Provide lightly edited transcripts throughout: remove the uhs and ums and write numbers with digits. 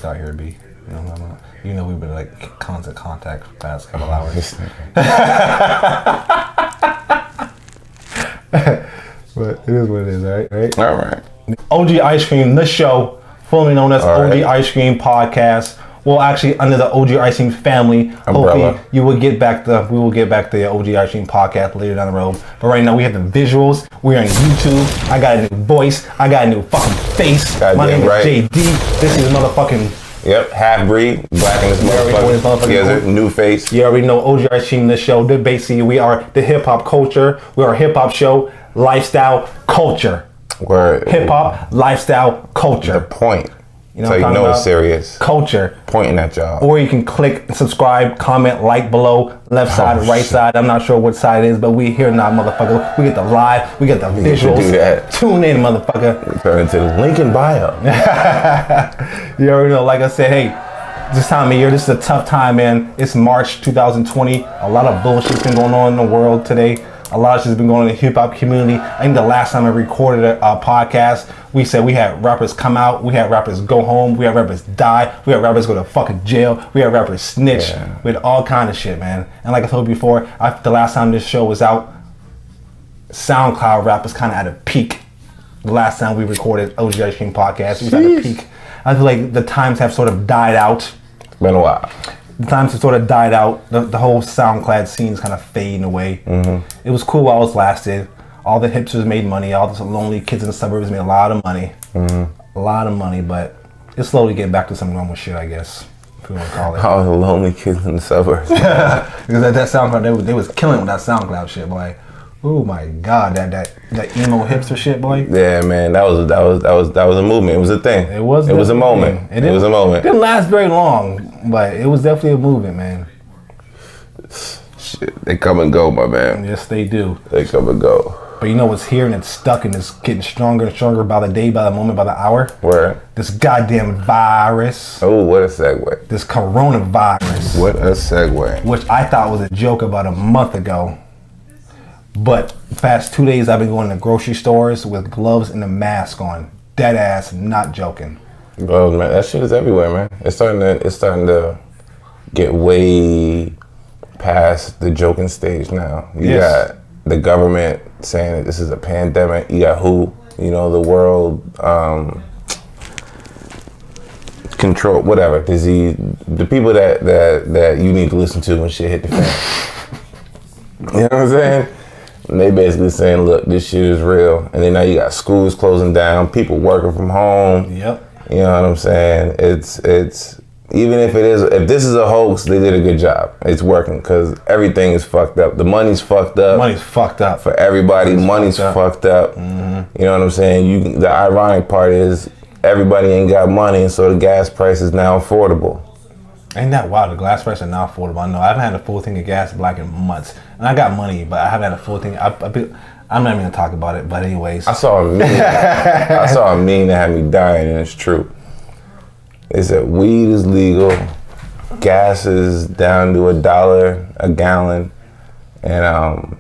out here, B. You know we've been like constant contact for the past couple hours. But it is what it is, right? All right. OG Ice Cream, the show, formerly known as OG Ice Cream Podcast. Well, actually, under the OG Ice Cream family. Umbrella. Hopefully, we will get back the OG Ice Cream Podcast later down the road. But right now, we have the visuals. We're on YouTube. I got a new voice. I got a new fucking face. My name is JD. This is motherfucking... Yep, half-breed, black in this motherfucker. He has a new face. You already know OG Ice Cream, the show. Basically, we are the hip-hop culture. We are a hip-hop show, lifestyle culture. Word. Hip-hop, lifestyle culture. The point. You know so you know it's serious. Culture. Pointing at y'all. Or you can click, subscribe, comment, like below, left side, right side. I'm not sure what side it is, but we here now, motherfucker. We get the live, we get the visuals. Do that. Tune in, motherfucker. Turn into the link in bio. You already know, like I said, hey, this time of year, this is a tough time, man. It's March 2020. A lot of bullshit's been going on in the world today. A lot of shit's been going on in the hip-hop community. I think the last time I recorded a podcast, we said we had rappers come out, we had rappers go home, we had rappers die, we had rappers go to fucking jail, we had rappers snitch, we had all kind of shit, man. And like I told you before, the last time this show was out, SoundCloud rap was kind of at a peak. The last time we recorded OG Ice Cream Podcast, we was at a peak. I feel like the times have sort of died out. It's been a while. The times have sort of died out. The whole SoundCloud scene's kind of fading away. It was cool while it lasted. All the hipsters made money. All the lonely kids in the suburbs made a lot of money. A lot of money, but it's slowly getting back to some normal shit, I guess, if you want to call it. All the lonely kids in the suburbs. Because that SoundCloud, they was killing with that SoundCloud shit, boy. Oh my God, that emo hipster shit, boy. Yeah, man, that was a movement. It was a thing. It was a moment. It was a moment. It didn't last very long, but it was definitely a movement, man. Shit, they come and go, my man. Yes, they do. They come and go. But you know what's here and it's stuck and it's getting stronger and stronger by the day, by the moment, by the hour? Where? This goddamn virus. Oh, what a segue. This coronavirus. What a segue. Which I thought was a joke about a month ago. But the past 2 days I've been going to grocery stores with gloves and a mask on. Dead ass, not joking. Bro, man, that shit is everywhere, man. It's starting to get way past the joking stage now. You got the government saying that this is a pandemic. You got the world control, whatever. The people that you need to listen to when shit hit the fan. You know what I'm saying? And they basically saying, look, this shit is real. And then now you got schools closing down, people working from home. Yep. You know what I'm saying? It's even if this is a hoax, they did a good job. It's working because everything is fucked up. The money's fucked up. Money's fucked up. For everybody, money's fucked up. You know what I'm saying? The ironic part is everybody ain't got money, and so the gas price is now affordable. Ain't that wild? The gas price is now affordable. I know. I haven't had a full thing of gas black in months. And I got money, but I haven't had a full thing. I'm not even going to talk about it, but anyways. I saw a meme that had me dying, and it's true. It said weed is legal, gas is down to $1 a gallon, and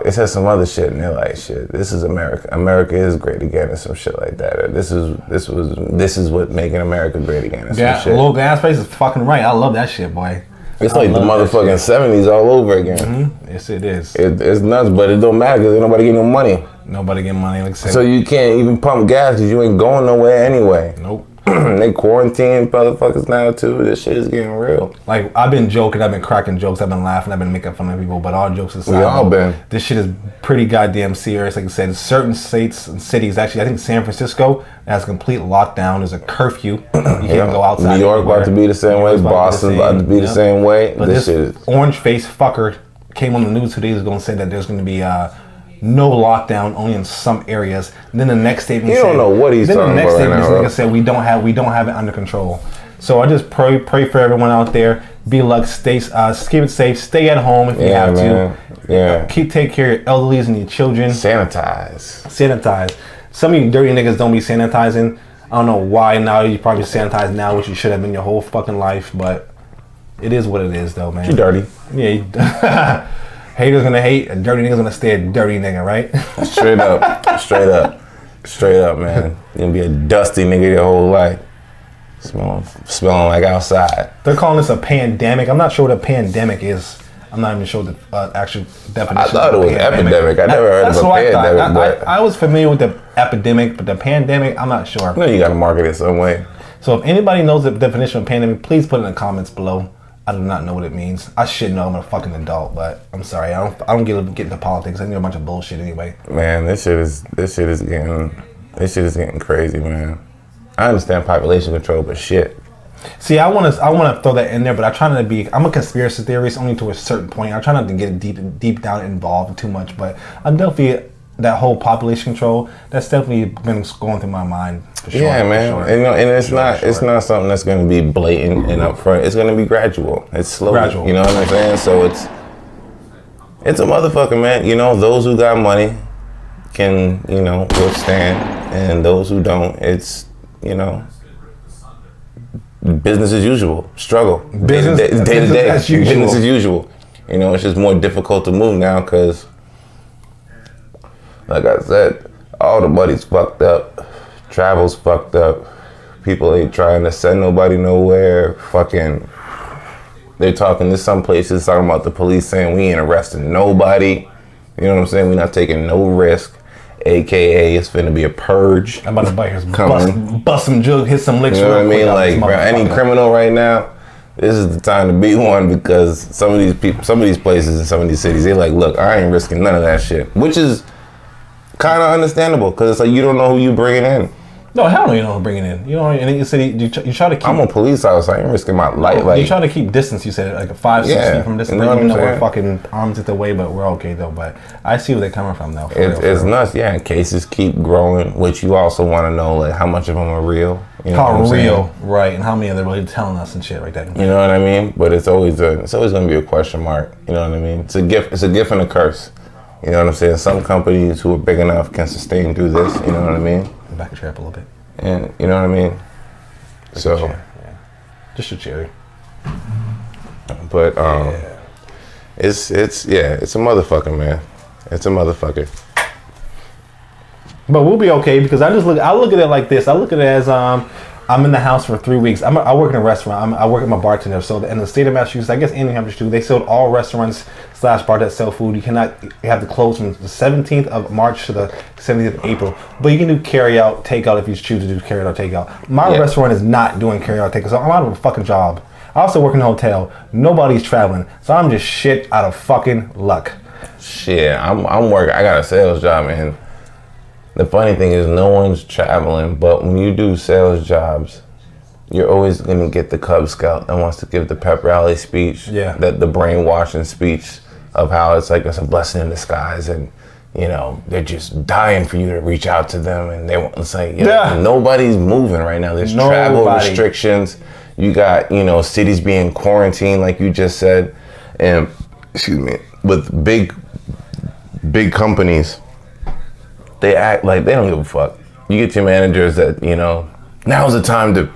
it said some other shit, and they're like, shit, this is America. America is great again, or some shit like that. Or this is what making America great again, or some shit. Low gas price is fucking right. I love that shit, boy. It's like the motherfucking 70s all over again. Yes, it is. It's nuts, but it don't matter because ain't nobody getting no money. Nobody getting money, like I said. So you can't even pump gas because you ain't going nowhere anyway. Nope. They quarantine motherfuckers now too. This shit is getting real. Like, I've been joking, I've been cracking jokes, I've been laughing, I've been making fun of people, but all jokes aside, we all been. This shit is pretty goddamn serious. Like I said, certain states and cities, actually, I think San Francisco has a complete lockdown. There's a curfew. You can't go outside. New York about to be the same way. Boston about to be the same way. But this shit is orange-faced fucker came on the news 2 days ago and said that there's going to be no lockdown, only in some areas. And then the next statement you don't know what he's talking about right now. Like I said, we don't have it under control. So I just pray for everyone out there. Be lucky, keep it safe, stay at home if you have to. Yeah. Take care of your elderlies and your children. Sanitize. Some of you dirty niggas don't be sanitizing. I don't know why now. You probably sanitize now, which you should have been your whole fucking life, but it is what it is, though, man. You dirty. Yeah. Haters gonna hate, a dirty nigga's gonna stay a dirty nigga, right? Straight up, man. You're gonna be a dusty nigga your whole life. Smelling like outside. They're calling this a pandemic. I'm not sure what a pandemic is. I'm not even sure the actual definition. I thought it was epidemic. I never heard of a pandemic. But I was familiar with the epidemic, but the pandemic, I'm not sure. No, you got to market it some way. So if anybody knows the definition of pandemic, please put it in the comments below. I do not know what it means. I should know. I'm a fucking adult, but I'm sorry. I don't get into politics. I think a bunch of bullshit anyway. Man, this shit is getting crazy, man. I understand population control, but shit. See, I want to throw that in there, but I try not to be. I'm a conspiracy theorist only to a certain point. I try not to get deep down involved too much, but I'm definitely that whole population control. That's definitely been going through my mind. For sure, yeah, man. For sure. And it's not something that's going to be blatant and upfront. It's going to be gradual. It's slow. Gradual. You know what I'm saying? So it's a motherfucker, man. You know, those who got money can, you know, withstand, and those who don't, it's, you know, business as usual. Struggle. Business day to day. As usual. Business as usual. You know, it's just more difficult to move now because, like I said, all the money's fucked up. Travel's fucked up. People ain't trying to send nobody nowhere. Fucking, they're talking to some places talking about the police saying we ain't arresting nobody. You know what I'm saying? We're not taking no risk. AKA, it's finna be a purge. I'm about to bite his bust some jug, hit some licks. You know what I mean? Like, bro, any criminal right now, this is the time to be one because some of these people, some of these places in some of these cities, they like, look, I ain't risking none of that shit, which is kind of understandable because it's like you don't know who you bringing in. No, hell no, you don't bring it in. You know, and you said you try to keep. I'm a police officer. I ain't risking my life. Like you try to keep distance. You said like a 5-6 feet from distance. You know even though we're fucking arms at the way, but we're okay though. But I see where they're coming from though. It's nuts, yeah. And cases keep growing, which you also want to know like how much of them are real. You know how real, right? And how many are they really telling us and shit like that. You know what I mean? But it's always gonna be a question mark. You know what I mean? It's a gift. It's a gift and a curse. You know what I'm saying? Some companies who are big enough can sustain through this. You know what I mean? Back a chair up a little bit. And you know what I mean? So, yeah. Just a chair. But it's a motherfucker, man. It's a motherfucker. But we'll be okay because I look at it like this. I look at it as I'm in the house for 3 weeks. I work in a restaurant. I work as a bartender. So in the state of Massachusetts, I guess in New Hampshire too, they sold all restaurants / bars that sell food. You have to close from the 17th of March to the 17th of April. But you can do carry out, takeout if you choose to do carry out, takeout. My restaurant is not doing carry out, takeout. So I'm out of a fucking job. I also work in a hotel. Nobody's traveling. So I'm just shit out of fucking luck. Shit, I'm working. I got a sales job, man. The funny thing is no one's traveling, but when you do sales jobs, you're always going to get the Cub Scout that wants to give the pep rally speech, that the brainwashing speech of how it's like it's a blessing in disguise and, you know, they're just dying for you to reach out to them and they want to say, nobody's moving right now. There's travel restrictions. You got, you know, cities being quarantined like you just said. And, excuse me, with big companies, they act like they don't give a fuck. You get your managers that, you know, now's the time to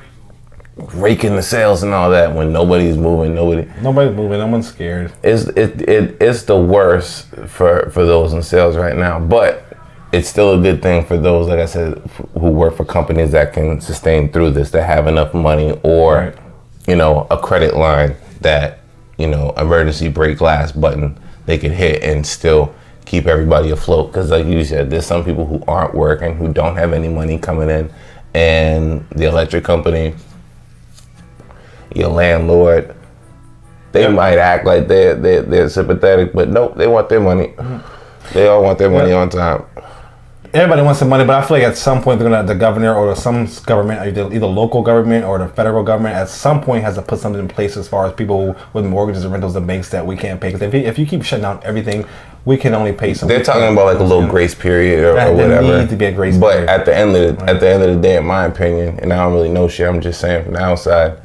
rake in the sales and all that when nobody's moving, nobody's moving, no one's scared. It's the worst for those in sales right now, but it's still a good thing for those, like I said, who work for companies that can sustain through this, that have enough money or, you know, a credit line that, you know, emergency break glass button they could hit and still keep everybody afloat. Because like you said, there's some people who aren't working, who don't have any money coming in, and the electric company, your landlord, they might act like they're sympathetic, but nope, they want their money. They all want their money on time. Everybody wants some money, but I feel like at some point the governor or some government, either local government or the federal government, at some point has to put something in place as far as people with mortgages and rentals and banks that we can't pay. Because if you keep shutting down everything, we can only pay some. They're talking about like a little grace period or whatever. There needs to be a grace period. But at the end of the day, in my opinion, and I don't really know shit, I'm just saying from the outside,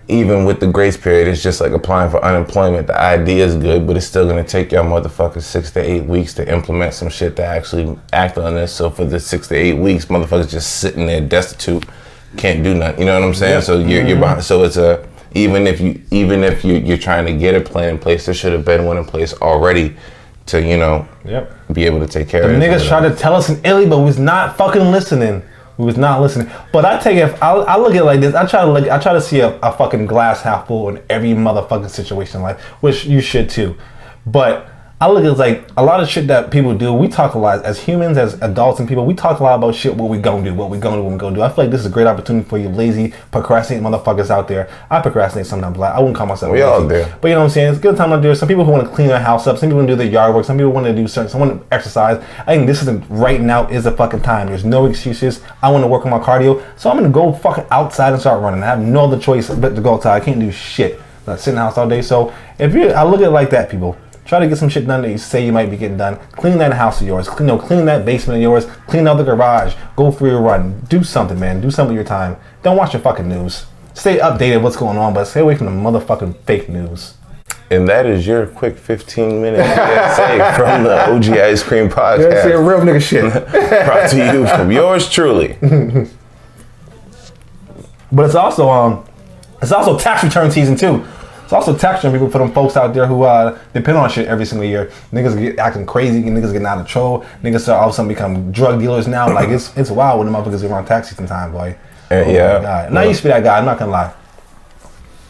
even with the grace period, it's just like applying for unemployment. The idea is good, but it's still gonna take y'all motherfuckers 6 to 8 weeks to implement some shit to actually act on this. So for the 6 to 8 weeks, motherfuckers just sitting there destitute, can't do nothing. You know what I'm saying? Yeah. So you're behind. So it's even if you're trying to get a plan in place, there should have been one in place already to, you know, be able to take care of it. The niggas tried to tell us in Italy, but was not fucking listening. We was not listening. But I take it. I look at it like this. I try to see a fucking glass half full in every motherfucking situation in life, which you should too. But I look at it like a lot of shit that people do. We talk a lot as humans, as adults and people. We talk a lot about shit. What we gonna do? What we gonna do? I feel like this is a great opportunity for you lazy, procrastinating motherfuckers out there. I procrastinate sometimes. Like I wouldn't call myself lazy. All do. But you know what I'm saying? It's a good time out there. Some people who want to clean their house up. Some people want to do their yard work. Some people want to do some want to exercise. I think this is right now is the fucking time. There's no excuses. I want to work on my cardio, so I'm gonna go fucking outside and start running. I have no other choice but to go outside. I can't do shit. I sit in the house all day. So I look at it like that, people. Try to get some shit done that you say you might be getting done. Clean that house of yours. Clean that basement of yours. Clean out the garage. Go for your run. Do something, man. Do something with your time. Don't watch your fucking news. Stay updated what's going on, but stay away from the motherfucking fake news. And that is your quick 15-minute PSA from the OG Ice Cream Podcast. That's it, real nigga shit. Brought to you from yours truly. But it's also tax return season too. It's also tax return people for them folks out there who depend on shit every single year. Niggas get acting crazy, niggas getting out of control. Niggas all of a sudden become drug dealers now. Like it's wild when the motherfuckers get around tax season time, boy. Yeah. And I used to be that guy. I'm not gonna lie.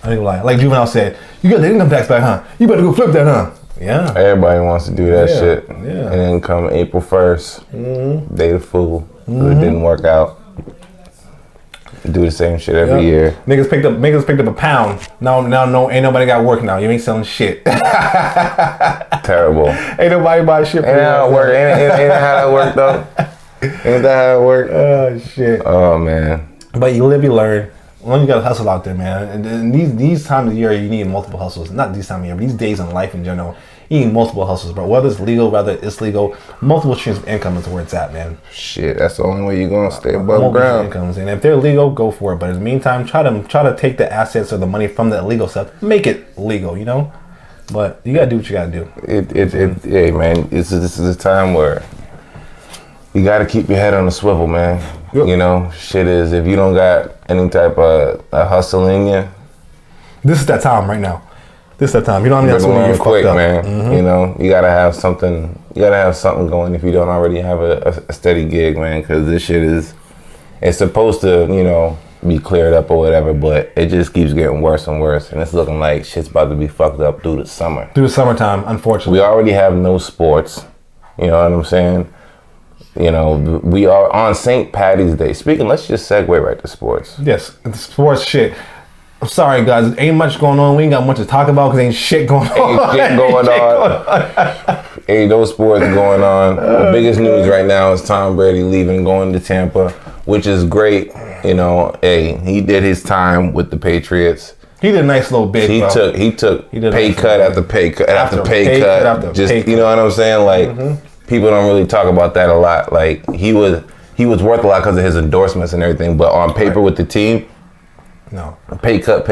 I ain't gonna lie. Like Juvenile said, you got the income tax back, huh? You better go flip that, huh? Yeah. Everybody wants to do that shit. Yeah. And then come April 1st, day the fool. It didn't work out. Do the same shit every year. Niggas picked up a pound. Now no, ain't nobody got work now. You ain't selling shit. Terrible. Ain't nobody buy shit. Ain't how it work. Ain't how that work though. Ain't that how it work? Oh shit. Oh man. But you live, you learn. Well, you gotta hustle out there, man. And these times of year, you need multiple hustles. Not these times of year, but these days in life in general, you need multiple hustles, bro. Whether it's legal, whether it's legal, multiple streams of income is where it's at, man. Shit, that's the only way you're gonna stay above ground. Incomes. And if they're legal, go for it. But in the meantime, try to take the assets or the money from the illegal stuff, make it legal, you know. But you gotta do what you gotta do. Hey man, this is a time where you gotta keep your head on the swivel, man. Yep. You know, shit is if you don't got any type of hustle in you. This is that time right now. This is that time. You don't have to get quick, up. man. Mm-hmm. You know, you gotta have something. You gotta have something going if you don't already have a steady gig, man. Because this shit it's supposed to, you know, be cleared up or whatever, but it just keeps getting worse and worse, and it's looking like shit's about to be fucked up through the summer. Through the summertime, unfortunately. We already have no sports. You know what I'm saying? You know, we are on St. Patty's Day. Speaking, let's just segue right to sports. Yes, sports shit. I'm sorry, guys. Ain't much going on. We ain't got much to talk about because ain't shit going on. Ain't shit going on. Ain't no sports going on. The biggest news right now is Tom Brady leaving, going to Tampa, which is great. You know, hey, he did his time with the Patriots. He did a nice little bit. He took pay cut after pay cut after pay cut. Just you know what I'm saying? Like people don't really talk about that a lot. Like he was worth a lot because of his endorsements and everything, but on paper with the team. No. Pay cut.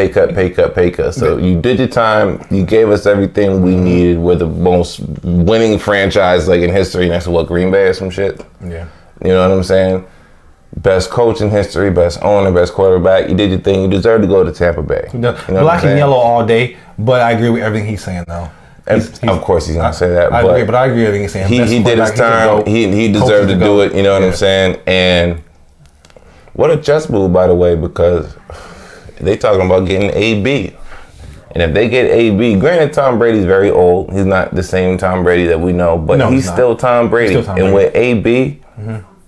So you did your time. You gave us everything we needed. We're the most winning franchise like in history next to Green Bay or some shit. Yeah. You know what I'm saying? Best coach in history, best owner, best quarterback. You did your thing. You deserve to go to Tampa Bay. You know Black and yellow all day, but I agree with everything he's saying though. Of course he's gonna say that. I agree, but I agree with everything he's saying. He did his time. He deserved to do it. You know what I'm saying? And what a chess move, by the way, because they talking about getting AB. And if they get AB, granted Tom Brady's very old. He's not the same Tom Brady that we know, but he's still Tom Brady. And with AB,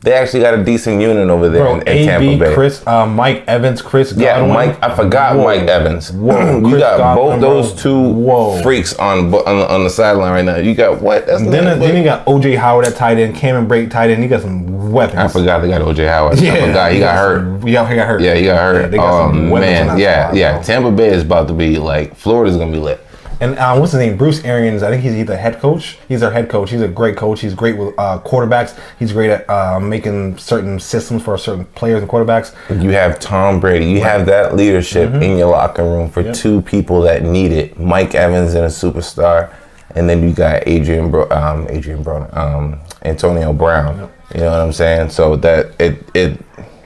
they actually got a decent unit over there in Tampa Bay. Chris, Mike Evans, Chris Godwin. Yeah, I forgot Mike Evans. Whoa, you got Godwin, both those two freaks on the sideline right now. You got what? Then you got OJ Howard at tight end, Cameron Brate tight end. You got some weapons. I forgot they got OJ Howard. Yeah, I forgot he got hurt. Yeah, he got hurt. Yeah, he got hurt. They got some man, yeah. Tampa Bay is about to be like Florida's gonna be lit. And what's his name? Bruce Arians. I think he's either head coach. He's our head coach. He's a great coach. He's great with quarterbacks. He's great at making certain systems for certain players and quarterbacks. You have Tom Brady. You have that leadership in your locker room for two people that need it. Mike Evans and a superstar, and then you got Antonio Brown. Yep. You know what I'm saying? So that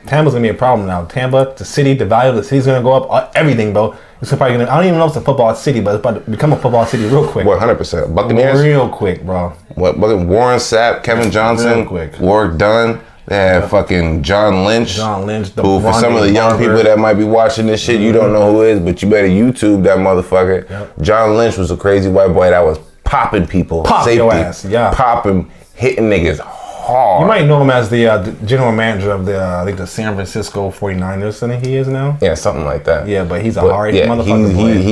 Tampa's gonna be a problem now. Tampa, the city, the value of the city's gonna go up. Everything, bro. It's probably gonna. I don't even know if it's a football city, but it's about to become a football city real quick. 100%. Buccaneers, real quick, bro. Warren Sapp, Kevin Johnson, real quick. Warwick Dunn. They had fucking John Lynch. The who, for some of the young people that might be watching this shit, you don't know who is, but you better YouTube that motherfucker. Yep. John Lynch was a crazy white boy that was popping people. Pop your ass, yeah. Popping, hitting niggas hard. You might know him as the general manager of the I think the San Francisco 49ers. I think he is now. Yeah, something like that. Yeah, but he's a hard motherfucker.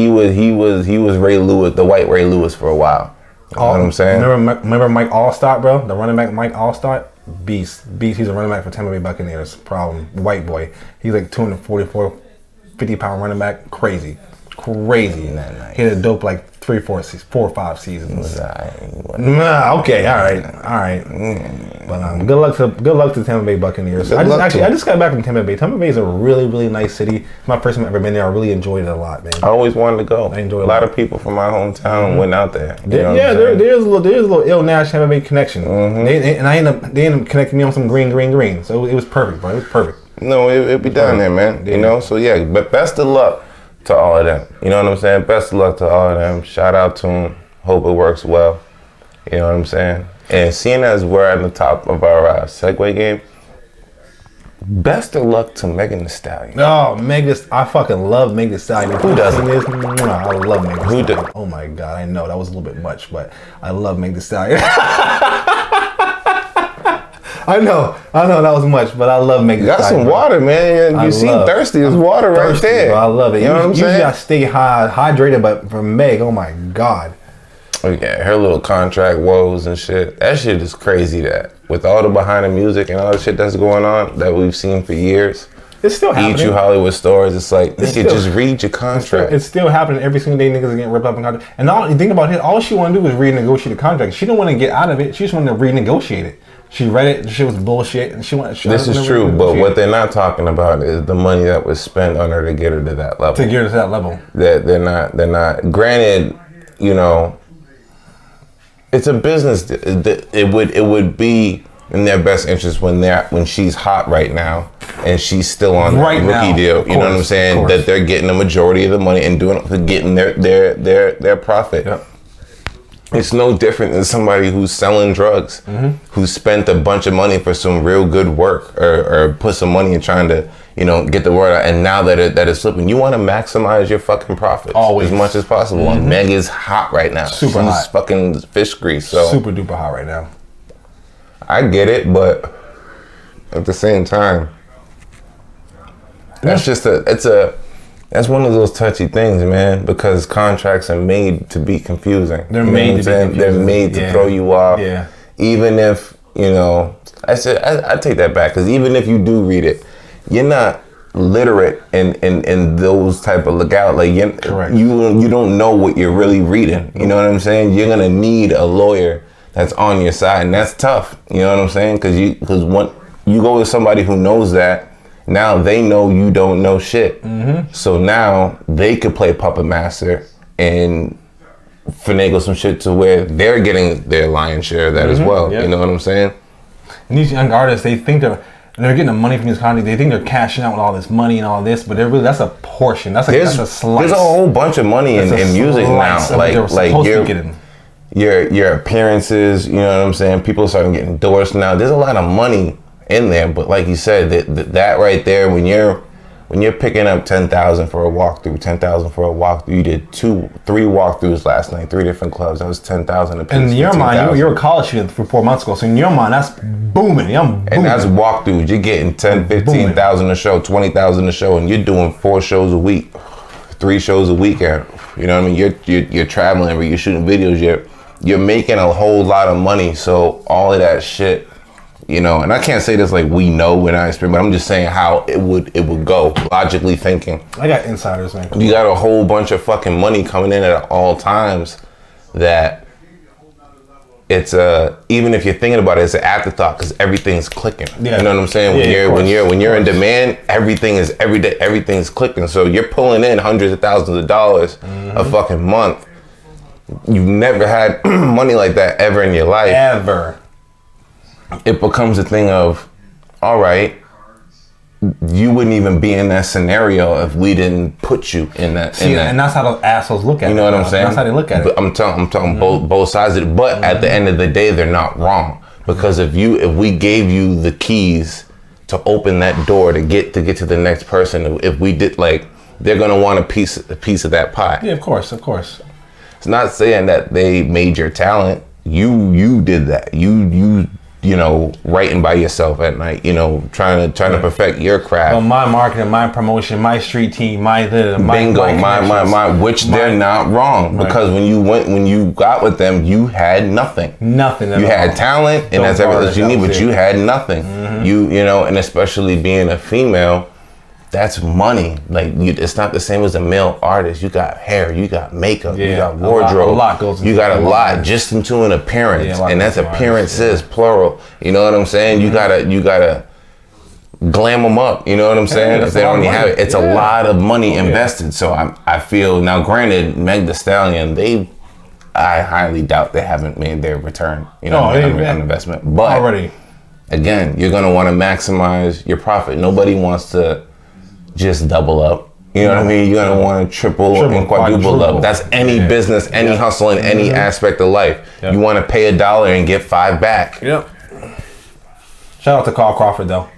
He was Ray Lewis, the white Ray Lewis for a while. You know what I'm saying? Remember Mike Allstott, bro? The running back Mike Allstott? Beast. He's a running back for Tampa Bay Buccaneers. Problem. White boy. He's like 244, 50-pound running back. Crazy. Nice. He had a dope like 4 or 5 seasons. Okay, all right. But good luck to Tampa Bay Buccaneers. I just got back from Tampa Bay. Tampa Bay is a really, really nice city. It's my first time I've ever been there. I really enjoyed it a lot, man. I always wanted to go. I enjoyed it. A lot of people from my hometown went out there. There's a little ill Nash Tampa Bay connection. They ended up connecting me on some green. So it was perfect, bro. It was perfect. No, it'd be down there, man. Yeah. You know, so yeah, but best of luck to all of them. You know what I'm saying? Best of luck to all of them. Shout out to them. Hope it works well. You know what I'm saying? And seeing as we're at the top of our segue game, best of luck to Megan Thee Stallion. Oh, I fucking love Megan Thee Stallion. Who doesn't? I love Megan Thee Stallion. Who does? Oh my God, I know that was a little bit much, but I love Megan Thee Stallion. I know that was much, but I love Megan Thee Stallion. Got some water, man. You seem thirsty. There's water right there. Bro, I love it. You know what I'm saying? Usually I stay hydrated, but for Meg, oh my God. Oh yeah, her little contract woes and shit. That shit is crazy. That with all the behind the music and all the shit that's going on that we've seen for years. It's still happening. Eat you Hollywood stores. It's like, nigga, just read your contract. It's still happening every single day. Niggas are getting ripped up in contract. And you think about it, all she want to do is renegotiate the contract. She don't want to get out of it. She just want to renegotiate it. She read it. She was bullshit, and This is true, but what they're not talking about is the money that was spent on her to get her to that level. That they're not. Granted, you know, it's a business. It would be in their best interest when she's hot right now and she's still on the rookie deal. You know what I'm saying? That they're getting the majority of the money and getting their profit. Yep. It's no different than somebody who's selling drugs, who spent a bunch of money for some real good work or put some money in trying to, you know, get the word out. And now that it's slipping, you want to maximize your fucking profits as much as possible. And Meg is hot right now. She's hot. Fucking fish grease. So super duper hot right now. I get it, but at the same time, that's just that's one of those touchy things, man, because contracts are made to be confusing. They're made to throw you off. Yeah. Even if, you know, I take that back, because even if you do read it, you're not literate in those type of legality. Correct. You don't know what you're really reading. You know what I'm saying? You're gonna need a lawyer that's on your side, and that's tough. You know what I'm saying? Because when you go with somebody who knows that, now they know you don't know shit. So now they could play puppet master and finagle some shit to where they're getting their lion's share of that as well. Yep. You know what I'm saying? And these young artists, they think they're getting the money from these contracts. They think they're cashing out with all this money and all this, but that's a portion. That's a slice. There's a whole bunch of money in music now. Like your appearances, you know what I'm saying? People are starting to get endorsed now. There's a lot of money in there, but like you said, that right there, when you're picking up 10,000 for a walkthrough, you did 3 walkthroughs last night, 3 different clubs. That was 10,000 a piece. In your mind, you were a college student for 4 months ago, so in your mind, that's booming. And that's walkthroughs. You're getting 10, 15,000 a show, 20,000 a show, and you're doing 4 shows a week, 3 shows a weekend. You know what I mean? You're traveling, you're shooting videos. You're making a whole lot of money. So all of that shit. You know, and I can't say this like we know when I experience, but I'm just saying how it would go, logically thinking. I got insiders, man. You got a whole bunch of fucking money coming in at all times that it's even if you're thinking about it, it's an afterthought because everything's clicking. Yeah. You know what I'm saying? When you're in demand, everything's clicking. So you're pulling in hundreds of thousands of dollars a fucking month. You've never had money like that ever in your life. Ever. It becomes a thing of, all right, you wouldn't even be in that scenario if we didn't put you in that. And that's how the assholes look at it. You know what I'm saying? That's how they look at it. But I'm talking both sides of it. But at the end of the day, they're not wrong, Because if we gave you the keys to open that door to get to the next person, if we did, like, they're gonna want a piece of that pie. Yeah, of course. It's not saying that they made your talent. You did that. You know, writing by yourself at night, you know, trying to perfect your craft. Well, my marketing, my promotion, my street team, my bingo, my which they're not wrong, because when you got with them, you had nothing. Nothing at You all. had talent, and that's everything you need, but you had nothing. You know, and especially being a female, that's money. Like, it's not the same as a male artist. You got hair, you got makeup, you got wardrobe. A lot goes into you got a lot just into an appearance, and that's appearances, plural. You know what I'm saying? You gotta glam them up. You know what I'm saying? If they already have it, it's a lot of money invested. So I feel now. Granted, Meg Thee Stallion, I highly doubt they haven't made their return. You know, on investment. But already, again, you're gonna want to maximize your profit. Nobody wants to just double up. You know what I mean? You're gonna want to triple and quadruple up. That's any business, any hustle in any aspect of life. You want to pay $1 and get 5 back. Yep. Shout out to Carl Crawford though.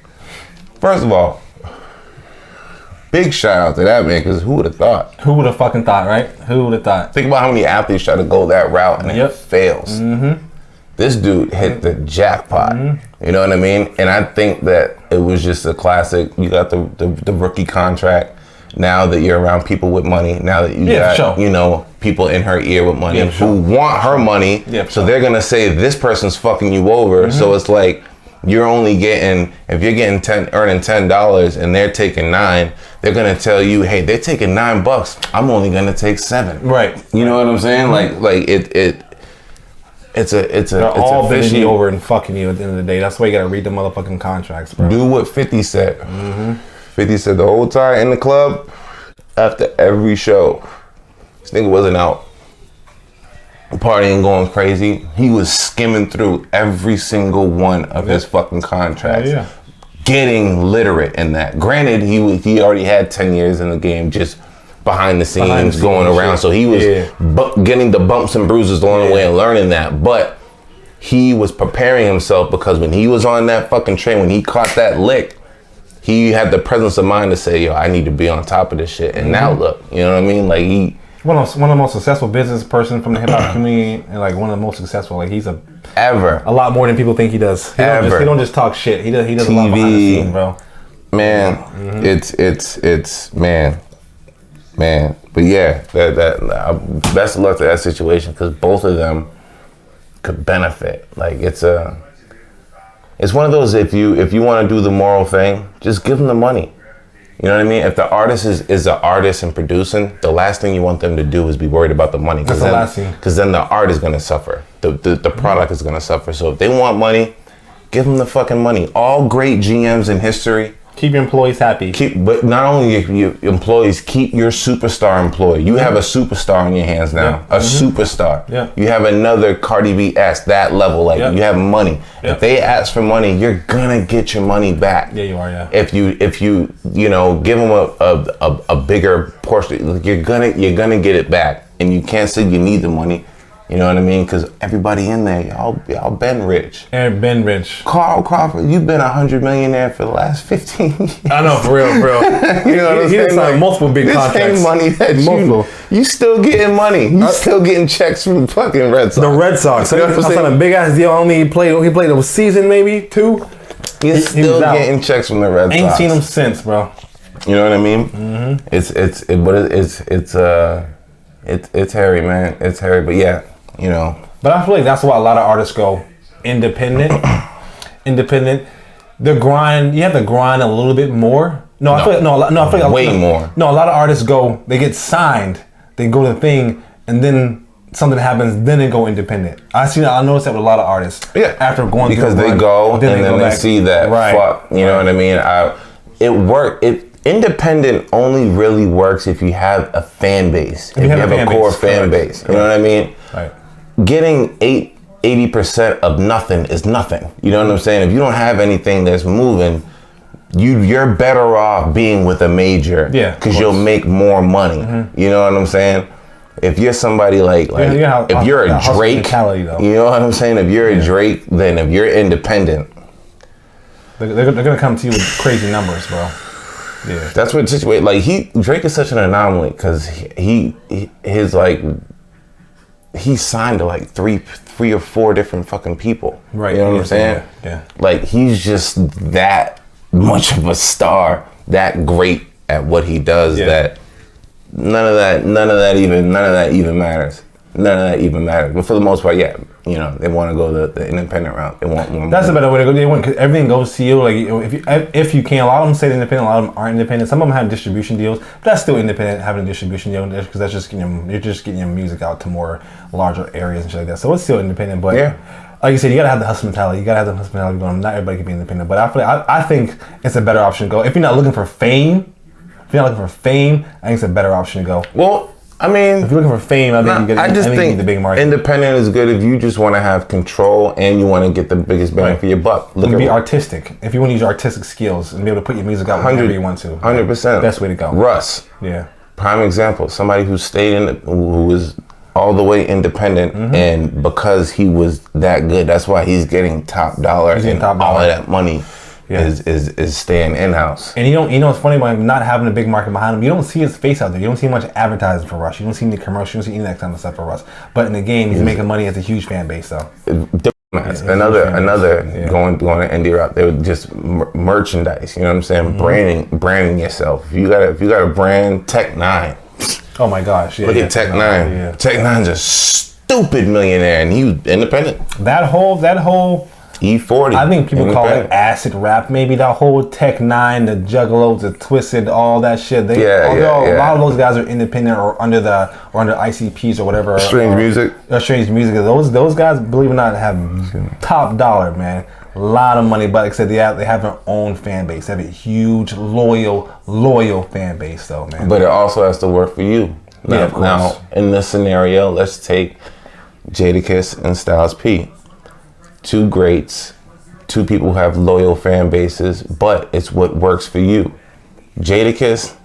First of all, big shout out to that man, because who would have thought? Who would have fucking thought, right? Who would have thought? Think about how many athletes try to go that route and it fails. This dude hit the jackpot. You know what I mean? And I think that it was just a classic. You got the rookie contract. Now that you're around people with money, now that you got, you know, people in her ear with money who want her money, so they're gonna say this person's fucking you over. So it's like, you're only getting, if you're getting earning $10 and they're taking $9, they're gonna tell you, hey, they're taking $9. I'm only gonna take $7. Right. You know what I'm saying? Like They're all bending you over and fucking you at the end of the day. That's why you gotta read the motherfucking contracts, bro. Do what 50 said. 50 said the whole time in the club, after every show, this nigga wasn't out partying, going crazy. He was skimming through every single one of his fucking contracts. Getting literate in that. Granted, he already had 10 years in the game, just behind the scenes going around. So he was getting the bumps and bruises along the way and learning that. But he was preparing himself, because when he was on that fucking train, when he caught that lick, he had the presence of mind to say, yo, I need to be on top of this shit. And now look, you know what I mean? Like, he... One of the most successful business person from the hip hop community, and like one of the most successful. Like, he's a lot more than people think he does. He don't just talk shit. He does TV, a lot behind the scenes, bro. Man, it's man. But yeah, that best of luck to that situation, because both of them could benefit. Like, it's one of those, if you want to do the moral thing, just give them the money. You know what I mean? If the artist is an artist and producing, the last thing you want them to do is be worried about the money. That's the last thing. Because then the art is going to suffer. The product is going to suffer. So if they want money, give them the fucking money. All great GMs in history. Keep your employees happy. But not only your employees, keep your superstar employee. You have a superstar in your hands now. A superstar. You have another Cardi B ask that level. Like, you have money. If they ask for money, you're gonna get your money back. Yeah, you are. Yeah. If you know, give them a bigger portion, you're gonna get it back. And you can't say you need the money. You know what I mean? Because everybody in there, y'all been rich. And been rich. Carl Crawford, you've been 100 millionaire for the last 15 years. I know, for real. You know what I'm saying? He signed multiple big contracts. This money that you still getting money. You still getting checks from fucking Red Sox. The Red Sox. So he signed a big ass deal. He played a season, maybe 2. He's still getting checks from the Red Sox. Ain't seen him since, bro. You know what I mean? It's hairy, man. It's hairy, but yeah. You know, but I feel like that's why a lot of artists go independent. The grind, you have to grind a little bit more. I feel like way more. No, a lot of artists they get signed, they go to the thing, and then something happens, then they go independent. I noticed that with a lot of artists. Yeah, after going because through they go and then they see that fuck. You know what I mean? It worked. Independent only really works if you have a fan base. If you have a core fan base. You know what I mean? Right. Getting 80% of nothing is nothing. You know what I'm saying? If you don't have anything that's moving, you're better off being with a major. Yeah. Because you'll make more money. You know what I'm saying? if you're somebody like if you're a Drake, you know what I'm saying? If you're a Drake, then if you're independent, they're gonna come to you with crazy numbers, bro. Yeah, that's what situation. Like Drake is such an anomaly because he signed to like three or four different fucking people. Right. You know what I'm saying? Yeah. Like he's just that much of a star, that great at what he does that none of that even matters. None of that even matters. But for the most part, yeah, you know, they want to go the independent route. They want more. That's a better way to go. They want, cause everything goes to you. Like if you can, a lot of them say they're independent, a lot of them aren't independent. Some of them have distribution deals, but that's still independent having a distribution deal because that's just you're just getting your music out to more larger areas and shit like that. So it's still independent, but like you said, you gotta have the hustle mentality. You gotta have the hustle mentality going. Not everybody can be independent, but I think it's a better option to go if you're not looking for fame. If you're not looking for fame, I think it's a better option to go. Well, I mean, if you're looking for fame, I just think the big market. Independent is good if you just want to have control and you want to get the biggest bang for your buck. Be artistic. If you want to use your artistic skills and be able to put your music out whenever you want to. 100%. Best way to go. Russ. Yeah. Prime example. Somebody who who was all the way independent, and because he was that good, that's why he's getting top dollar and all of that money. Is staying in-house. And you know what's funny about him not having a big market behind him? You don't see his face out there. You don't see much advertising for Russ. You don't see any commercials. You don't see any of that kind of stuff for Russ. But in the game, he's making money as a huge fan base, though. Another going to indie route. They would just merchandise. You know what I'm saying? Branding yourself. If you got a brand, Tech Nine. Oh my gosh! Yeah, Look at Tech Nine. Yeah. Tech Nine's a stupid millionaire, and he was independent. That whole E40. I think people call it acid rap. Maybe that whole Tech Nine, the Juggalos, the Twisted, all that shit. A lot of those guys are independent or under ICPs or whatever. Strange Music. Strange Music. Those guys, believe it or not, have top dollar, man. A lot of money, but like I said, they have their own fan base. They have a huge, loyal fan base, though, man. But it also has to work for you. Now, in this scenario, let's take Jadakiss and Styles P. Two greats, two people who have loyal fan bases, but it's what works for you. Jadakiss,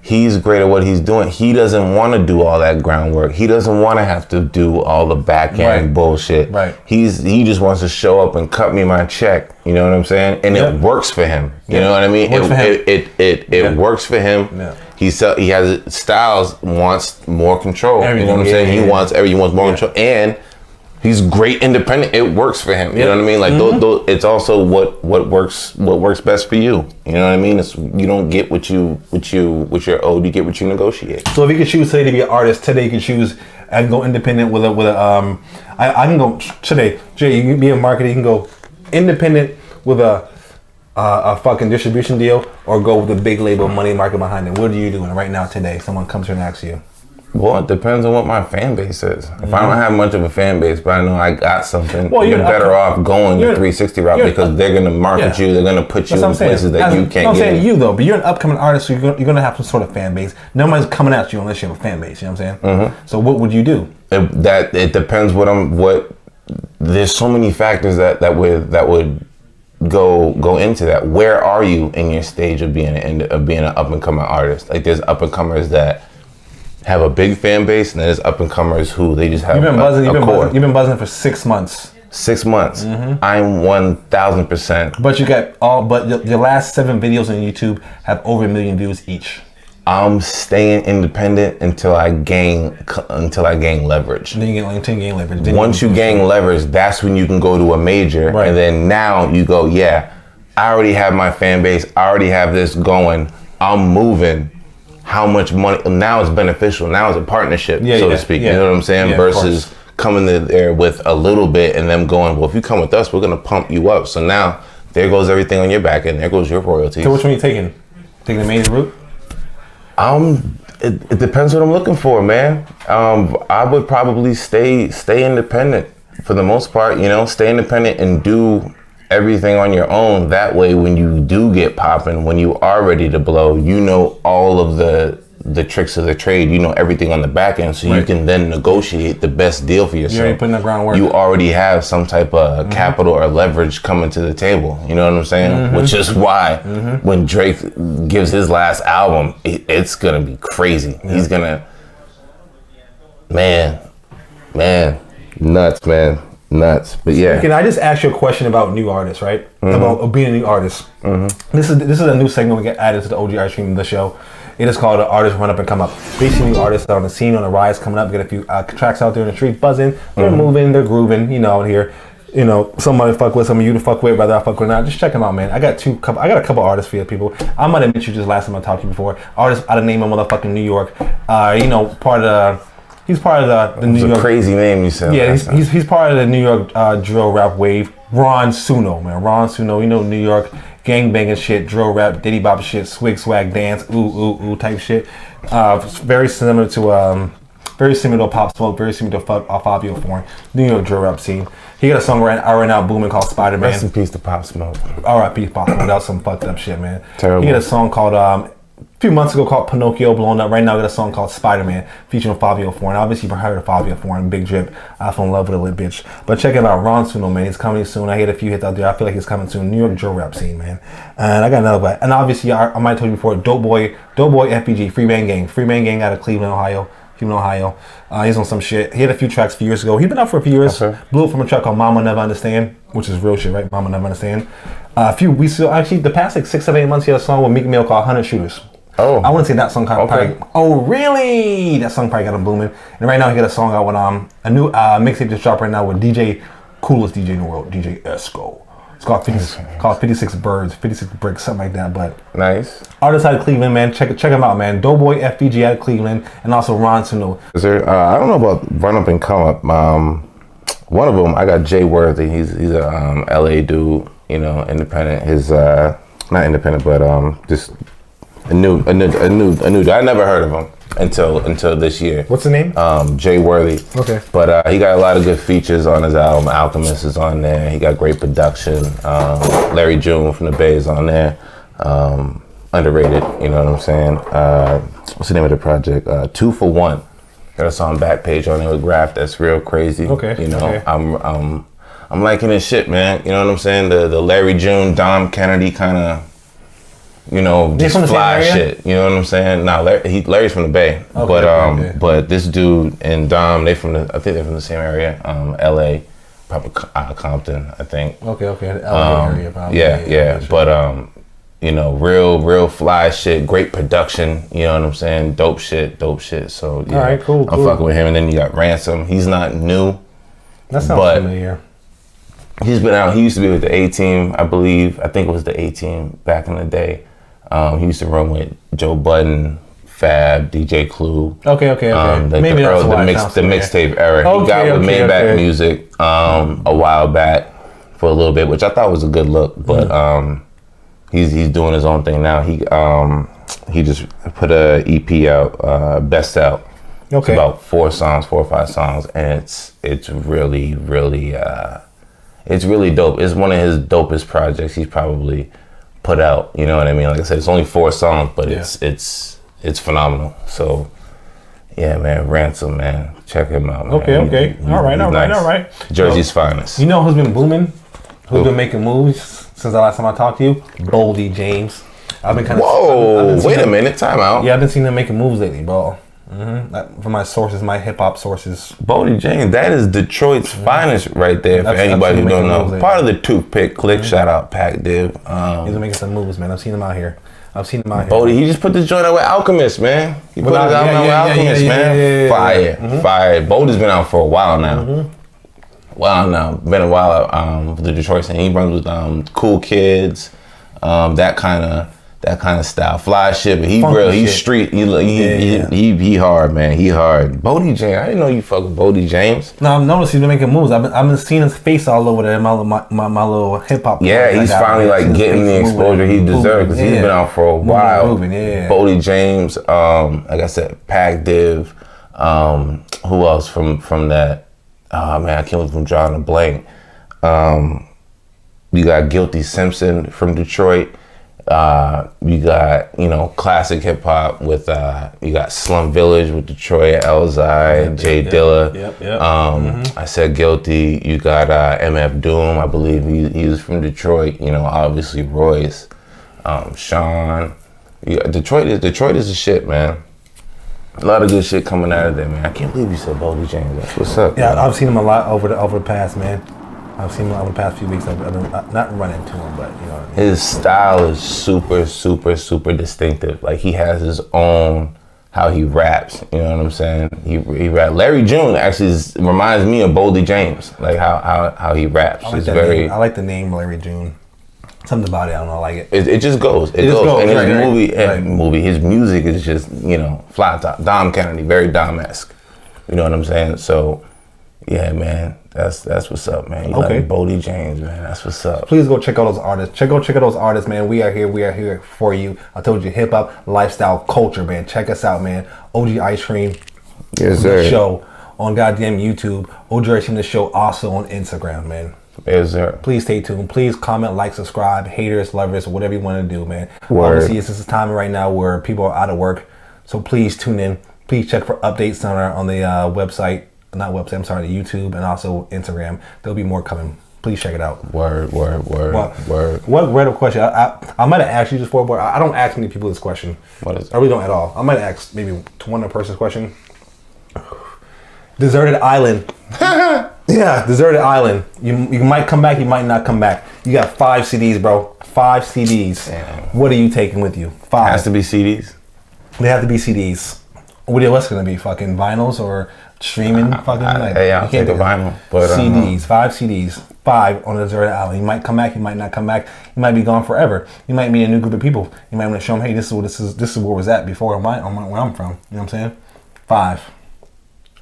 he's great at what he's doing. He doesn't want to do all that groundwork. He doesn't want to have to do all the back end bullshit. Right. He just wants to show up and cut me my check. You know what I'm saying? And it works for him. You know what I mean? It works for him. Yeah. He has Styles wants more control. You know what I'm saying? He wants more control, and he's great independent. It works for him. You know what I mean? Like it's also what works best for you. You know what I mean? It's, you don't get what you're owed. You get what you negotiate. So if you could choose today to be an artist, today you can choose and go independent with a I can go today. Jay, you can be in marketing. You can go independent with a fucking distribution deal, or go with the big label money market behind it. What are you doing right now today? Someone comes here and asks you. Well, it depends on what my fan base is. If I don't have much of a fan base, but I know I got something, you're better off going the 360 route because they're going to market you. They're going to put you in places that you can't get. I'm saying you though, but you're an upcoming artist, so you're going to have some sort of fan base. Nobody's coming at you unless you have a fan base. You know what I'm saying? So what would you do? It depends what. There's so many factors that would go into that. Where are you in your stage of being an up and coming artist? Like there's up and comers that have a big fan base, and there's up and comers who they just have. You've been buzzing for 6 months. 6 months. I'm 1,000%. But you got but your last 7 videos on YouTube have over 1 million views each. I'm staying independent until I gain leverage. Then you gain leverage. Once you gain leverage, that's when you can go to a major, and then now you go, I already have my fan base. I already have this going. I'm moving. How much money? Now it's beneficial. Now it's a partnership, so to speak. You know what I'm saying? Versus coming there with a little bit and them going, well, if you come with us, we're gonna pump you up. So now there goes everything on your back, and there goes your royalties. So which one are you taking? Taking the major route? It depends what I'm looking for, man. I would probably stay independent for the most part. You know, stay independent and do everything on your own. That way, when you do get popping, when you are ready to blow, you know all of the tricks of the trade. You know everything on the back end, so you can then negotiate the best deal for yourself. You're already putting the groundwork. You already have some type of capital or leverage coming to the table. You know what I'm saying? Which is why when Drake gives his last album, it's gonna be crazy. He's gonna. Man, nuts, man. Nuts. But yeah. Can I just ask you a question about new artists, right? About being a new artist. This is a new segment we get added to the OG Ice Cream the show. It is called Artists Run Up and Come Up. Basically, new artists on the scene, on the rise, coming up, get a few tracks out there in the street, buzzing. They're moving, they're grooving, out here. Somebody fuck with, some of you to fuck with, whether I fuck with or not. Just check them out, man. I got a couple artists for you people. I might have met you just last time I talked to you before. Artists out of name of motherfucking New York. He's part of the New York. It's a crazy name you said. Yeah, he's part of the New York drill rap wave. Ron Suno, man. Ron Suno, New York gangbanging shit, drill rap, diddy bop shit, swig swag dance, ooh type shit. Very similar to Pop Smoke, very similar to Fabio Foreign. New York drill rap scene. He got a song right now booming called Spider-Man. Rest in peace to Pop Smoke. R.I.P. Pop Smoke. That was some fucked up shit, man. Terrible. He had a song called a few months ago called Pinocchio, blowing up. Right now, I got a song called Spider-Man featuring Fabio Foreign. Obviously, you've heard of Fabio Foreign, Big Drip. I fell in love with a lit bitch. But check it out, Ron Suno, man. He's coming soon. I hit a few hits out there. I feel like he's coming soon. New York drill rap scene, man. And I got another guy. And obviously, I might have told you before, Dope Boy FPG, Free Man Gang out of Cleveland, Ohio. He's on some shit. He had a few tracks a few years ago. He's been out for a few years. Okay. Blew up from a track called Mama Never Understand, which is real shit, right? Mama Never Understand. A few weeks ago, actually, the past like 6, 7, 8 months, he had a song with Meek Mill called 100 Shooters. Oh. I wouldn't say that song kind of probably. Oh, really? That song probably got him booming. And right now, he got a song out with a new mixtape just dropped right now with coolest DJ in the world, DJ Esco. It's called 56 Birds, 56 Bricks, something like that. But nice. Artists out of Cleveland, man. Check him out, man. Doughboy FBG out of Cleveland, and also Ron Suno. Is there? I don't know about Run Up and Come Up. One of them, I got Jay Worthy. He's a LA dude, independent. His not independent, but just a new dude. I never heard of him until this year. What's the name? Jay Worthy. Okay. But he got a lot of good features on his album. Alchemist is on there. He got great production. Larry June from the Bay is on there. Underrated, you know what I'm saying? What's the name of the project? 2 for 1. Got a song Backpage on there with Graph that's real crazy. Okay. Okay. I'm liking this shit, man. You know what I'm saying? The Larry June, Dom Kennedy kind of, just fly shit. You know what I'm saying? Nah, Larry's from the Bay, okay, but this dude and Dom, I think they're from the same area, LA, probably Compton, I think. Okay, the LA area, probably. Yeah. But real fly shit, great production. You know what I'm saying? Dope shit. So yeah, all right, cool. I'm fucking with him, and then you got Ransom. He's not new. That sounds familiar. He's been out. He used to be with the A-Team, I believe. I think it was the A-Team back in the day. He used to run with Joe Budden, Fab, DJ Clue. Okay. Maybe that's why the mixtape era. He got with Maybach Music a while back for a little bit, which I thought was a good look. But he's doing his own thing now. He just put a EP out, Best Out. Okay. It's about 4 or 5 songs, and it's really it's really dope. It's one of his dopest projects he's probably put out. You know what I mean? Like I said, it's only 4 songs, but it's phenomenal. So yeah, man, Ransom, man, check him out, man. Okay. All right. Jersey's finest. You know who's been booming? Who's been making moves since the last time I talked to you? Boldy James. I've been kind of. Whoa! Wait a minute, time out. Yeah, I've been seeing him making moves lately, bro. From my sources, my hip hop sources. Boldy James, that is Detroit's finest right there. For anybody who don't know, part of the Toothpick Click. Shout out Pac Div. He's been making some moves, man. I've seen him out here. Boldy, he just put this joint out with Alchemist, man. He put his album out with Alchemist, man. Fire. Boldy's been out for a while now. Been a while with the Detroit scene. He runs with Cool Kids, that kind of style, fly shit. But he's real. He's street. He hard, man. He hard. Boldy James. I didn't know you fuck with Boldy James. No, I've noticed he's been making moves. I've been seeing his face all over there. My little hip hop. Yeah, he's finally getting the exposure he deserves because he's been out for a while. Boldy James. Like I said, Pac Div. Who else from that? Oh man, I can't from drawing a blank. You got Guilty Simpson from Detroit. You got, classic hip hop with, you got Slum Village with Detroit, Elzai, Jay Dilla. I said Guilty. You got MF Doom, I believe he was from Detroit. Obviously Royce, Sean. Detroit is the shit, man. A lot of good shit coming out of there, man. I can't believe you said Boldy James. That's what's up. Yeah, man. I've seen him a lot over the past, man. I've seen him over the past few weeks. I've been not run into him, but you know. His style is super, super, super distinctive. Like he has his own how he raps. You know what I'm saying? He rap. Larry June actually reminds me of Boldy James. Like how he raps. I like that name. I like the name Larry June. Something about it, I don't know, I like it. It just goes. It just goes. And his right. his music is just, you know, fly top. Dom Kennedy, very Dom-esque. You know what I'm saying? So, yeah, man, that's what's up, man. You like Boldy James, man. That's what's up. Please go check out those artists. Check out those artists, man. We are here for you. I told you, hip hop, lifestyle, culture, man. Check us out, man. OG Ice Cream. Yes, sir. Show on goddamn YouTube. OGIceCreamTheShow also on Instagram, man. Yes, sir. Please stay tuned. Please comment, like, subscribe, haters, lovers, whatever you want to do, man. Word. Obviously, this is a time right now where people are out of work, so please tune in. Please check for updates on the website, not website. I'm sorry, the YouTube and also Instagram. There'll be more coming. Please check it out. Word. Word. What random question? I might have asked you this before, but I don't ask many people this question. What is it? I really don't at all. I might ask maybe one person's question. Deserted island. Yeah, deserted island. You might come back, you might not come back. You got 5 CDs, bro. 5 CDs. Damn. What are you taking with you? 5. It has to be CDs. They have to be CDs. What's gonna be? Fucking vinyls or streaming? I'll take a vinyl. But CDs, 5 CDs, 5 on a deserted island. You might come back, you might not come back. You might be gone forever. You might meet a new group of people. You might want to show them, hey, this is where was at before where I'm from. You know what I'm saying? 5.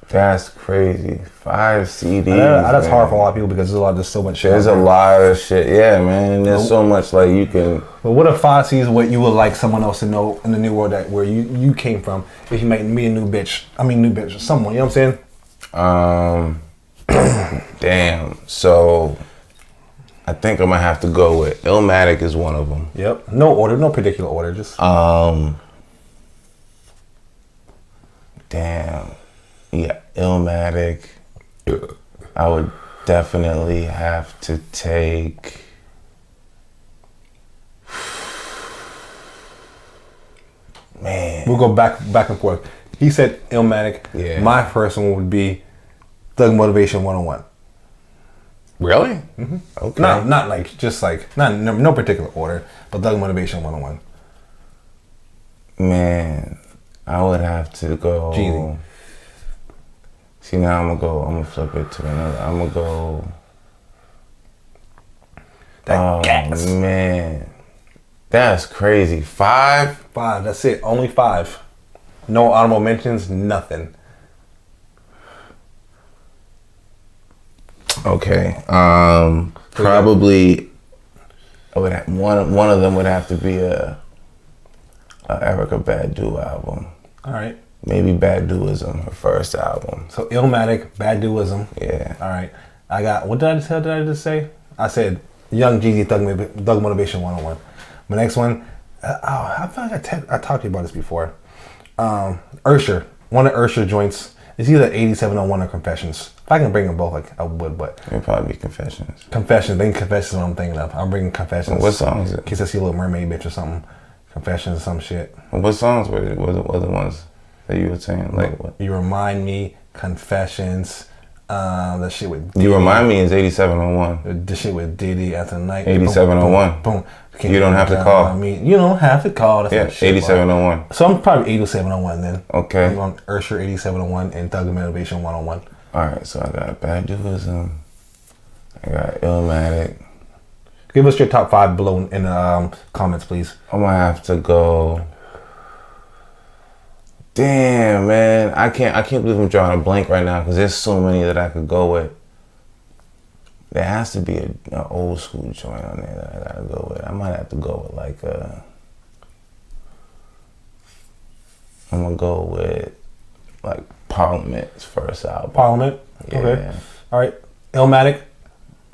That's crazy. 5 CDs. That's hard for a lot of people because there's so much shit. There's a lot of shit. Yeah, man. There's so much like you can. But what if 5 CDs what you would like someone else to know in the new world that where you came from? If you might meet a new bitch or someone, you know what I'm saying? Damn. So I think I'm gonna have to go with Illmatic is one of them. Yep. No order, no particular order. Just. Damn. Yeah, Illmatic. I would definitely have to take. Man, we'll go back and forth. He said Illmatic. Yeah. My first one would be Thug Motivation 101. Really? Mm-hmm. Okay. Not like just like no particular order, but Thug Motivation 101. Man, I would have to go. Jeezy. See, now I'm gonna flip it to another. I'm gonna go. Gas. Man, that's crazy. 5. 5. That's it. Only 5. No honorable mentions. Nothing. Okay. Probably. I would have, one of them would have to be a Erykah Badu album. All right. Maybe Baduism, her first album. So Illmatic, Baduism. Yeah. All right. I got, what did I just say? I said Young Jeezy, Thug Motivation 101. My next one, I feel like I talked to you about this before. Ursher, one of Ursher joints. It's either 8701 or Confessions. If I can bring them both, like I would, but it'd probably be Confessions. Confessions, is what I'm thinking of. I'm bringing Confessions. What song is it? In case I see a Little Mermaid bitch or something. Confessions or some shit. What songs were the ones that you were saying? Like what? You Remind Me, Confessions, that shit with Diddy. You Remind Me is 8701. The shit with Diddy after the night. 8701. Boom. You don't have to call. You don't have to call. That's 8701. So I'm probably 8701 then. Okay. I'm on Ursher 8701 and Thug Motivation 101. Alright, so I got Baduism. I got Illmatic. Give us your top 5 below in the comments, please. I'm gonna have to go. Damn, man, I can't believe I'm drawing a blank right now because there's so many that I could go with. There has to be an old school joint on there that I gotta go with. I might have to go with like I'm gonna go with like Parliament's first album. Parliament? Yeah. Okay. All right. Illmatic,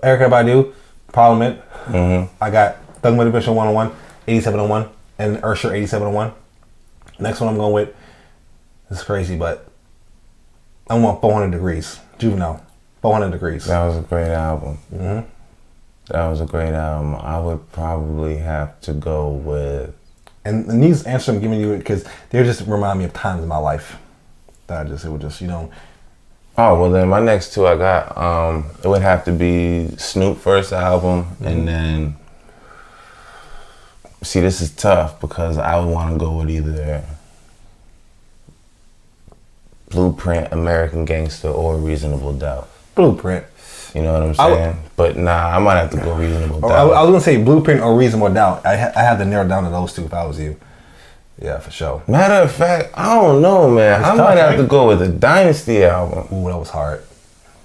Erykah Badu, Parliament. Mm-hmm. I got Thug Motivation 101, 8701, and Ursher 8701. Next one I'm going with, it's crazy, but I want 400 Degrees. Juvenile. 400 Degrees. That was a great album. Mm-hmm. That was a great album. I would probably have to go with. And these answers I'm giving you because they just remind me of times in my life. That it would just, you know. Oh, well then my next two I got, it would have to be Snoop first album, and then, see, this is tough because I would want to go with either Blueprint, American Gangster, or Reasonable Doubt. Blueprint. You know what I'm saying? But nah, I might have to go Reasonable Doubt. I was gonna say Blueprint or Reasonable Doubt. I had to narrow down to those two if I was you. Yeah, for sure. Matter of fact, I don't know, man. I might have to go with the Dynasty album. Ooh, that was hard.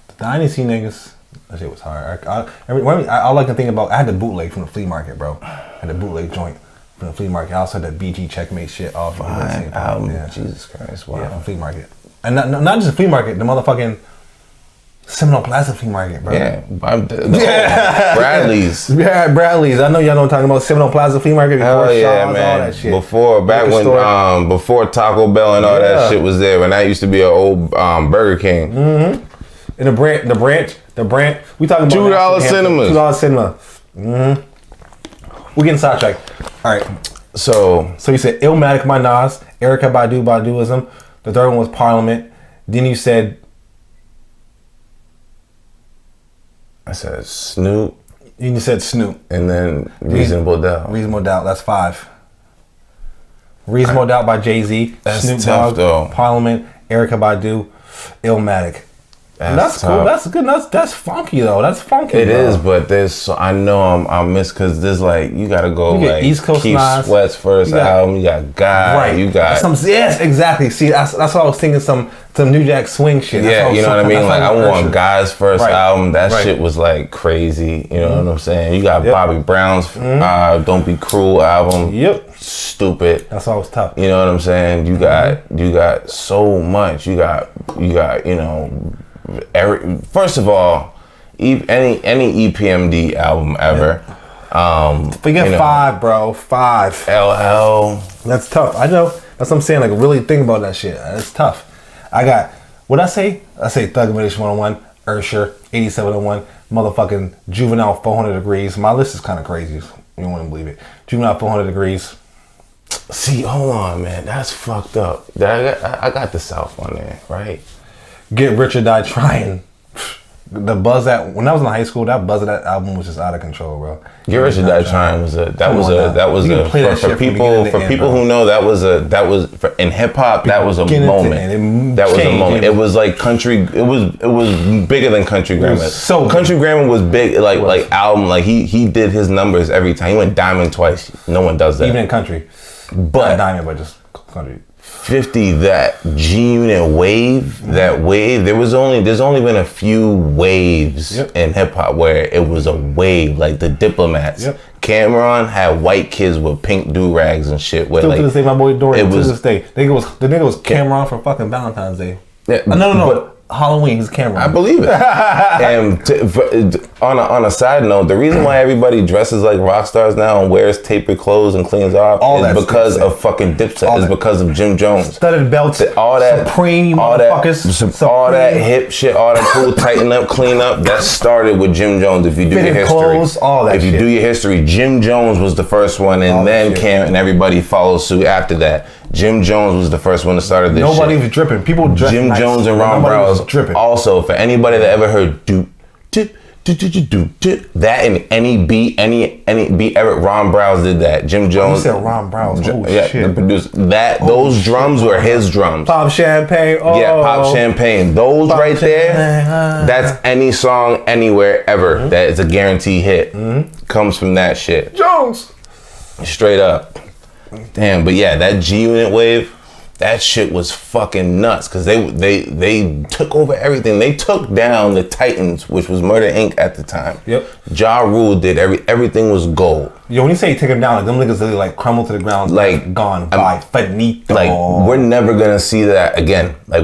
The Dynasty niggas, that shit was hard. All I can think about, I had the bootleg from the flea market, bro. I had the bootleg joint from the flea market. I also had the BG Checkmate shit off. Fine album. Yeah. Jesus Christ, wow. Yeah, from flea market. And not just the flea market, the motherfucking Seminole Plaza flea market, bro. Yeah, Bradley's. Yeah, Bradley's. I know y'all know what I'm talking about. Seminole Plaza flea market before Hell yeah, Shaw's, man. all that shit. Before Taco Bell and all that shit was there, when that used to be an old Burger King. Mm-hmm. And the branch. We talking about $2 cinemas. $2 cinema. Mm-hmm. We getting sidetracked. All right. So you said Illmatic by Nas, Erykah Baduism. The third one was Parliament. Then you said. I said Snoop. You said Snoop. And then Reasonable Doubt. Reasonable Doubt, that's 5. Reasonable Doubt by Jay-Z. That's Snoop tough, Dogg, though. Parliament, Erykah Badu, Illmatic. That's cool. That's good. That's funky though. That's funky. It is, but there's. I know I'm missed because there's like you gotta go like East Coast Keith Nas. Sweat's first album. You got Guy. Right. You got yes, exactly. See, that's what I was thinking. Some New Jack Swing shit. Yeah, you know what I mean. Like I want Guy's first album. That Right. shit was like crazy. You know what I'm saying? You got Bobby Brown's Don't Be Cruel album. Yep. Stupid. That's always tough. You know what I'm saying? You got so much. You got you know. First of all, any EPMD album ever. Forget 5, bro. 5. LL. That's tough. I know. That's what I'm saying. Like, really think about that shit. It's tough. I got, what'd I say? I say Thug Motivation 101, Ursher, 8701, motherfucking Juvenile 400 Degrees. My list is kind of crazy. You don't want to believe it. Juvenile 400 Degrees. See, hold on, man. That's fucked up. I got the South on there, right? Get Rich or Die Trying. The buzz when I was in high school, that buzz of that album was just out of control, bro. Get Rich or Die Trying was for people who know that was in hip hop, that was a moment. That was a moment. It was like country. It was bigger than Country Grammar. So Country Grammar was big, like album. Like he did his numbers every time. He went diamond twice. No one does that. Even in country, but not diamond, but just country. 50, that G-Unit wave, there's only been a few waves in hip hop where it was a wave, like the Diplomats. Yep. Cameron had white kids with pink do-rags and shit. Where, Still like, to this day, my boy Dorian, to this day. The nigga was Cameron for fucking Valentine's Day. Yeah, no. Halloween, he's Cameron. I believe it. And on a side note, the reason why everybody dresses like rock stars now and wears tapered clothes and cleans off is because of fucking Dipset. It's because of Jim Jones. Studded belts, all that Supreme, all that hip shit, all that cool tighten up, clean up. That started with Jim Jones. If you do your history, clothes, all that. If you do your history, Jim Jones was the first one, and then Cam and everybody followed suit after that. Jim Jones was the first one that started this shit. Nobody was dripping. People dressed Jim nice. Jones and Ron Browse. Also, for anybody that ever heard that in any beat ever, Ron Browse did that. Jim Jones. You said Ron Browse. Oh shit. The producer. Those drums were his drums. Pop Champagne. Oh. Yeah, Pop Champagne. Those Pop right there. That's any song anywhere ever. That is a guaranteed hit. Comes from that shit. Jones. Straight up. Damn, but yeah, that G-Unit wave, that shit was fucking nuts because they took over everything. They took down the Titans, which was Murder Inc. at the time. Yep. Ja Rule did everything was gold. Yo, when you say take them down, like them niggas really like crumble to the ground, like gone by finito. Like we're never gonna see that again. This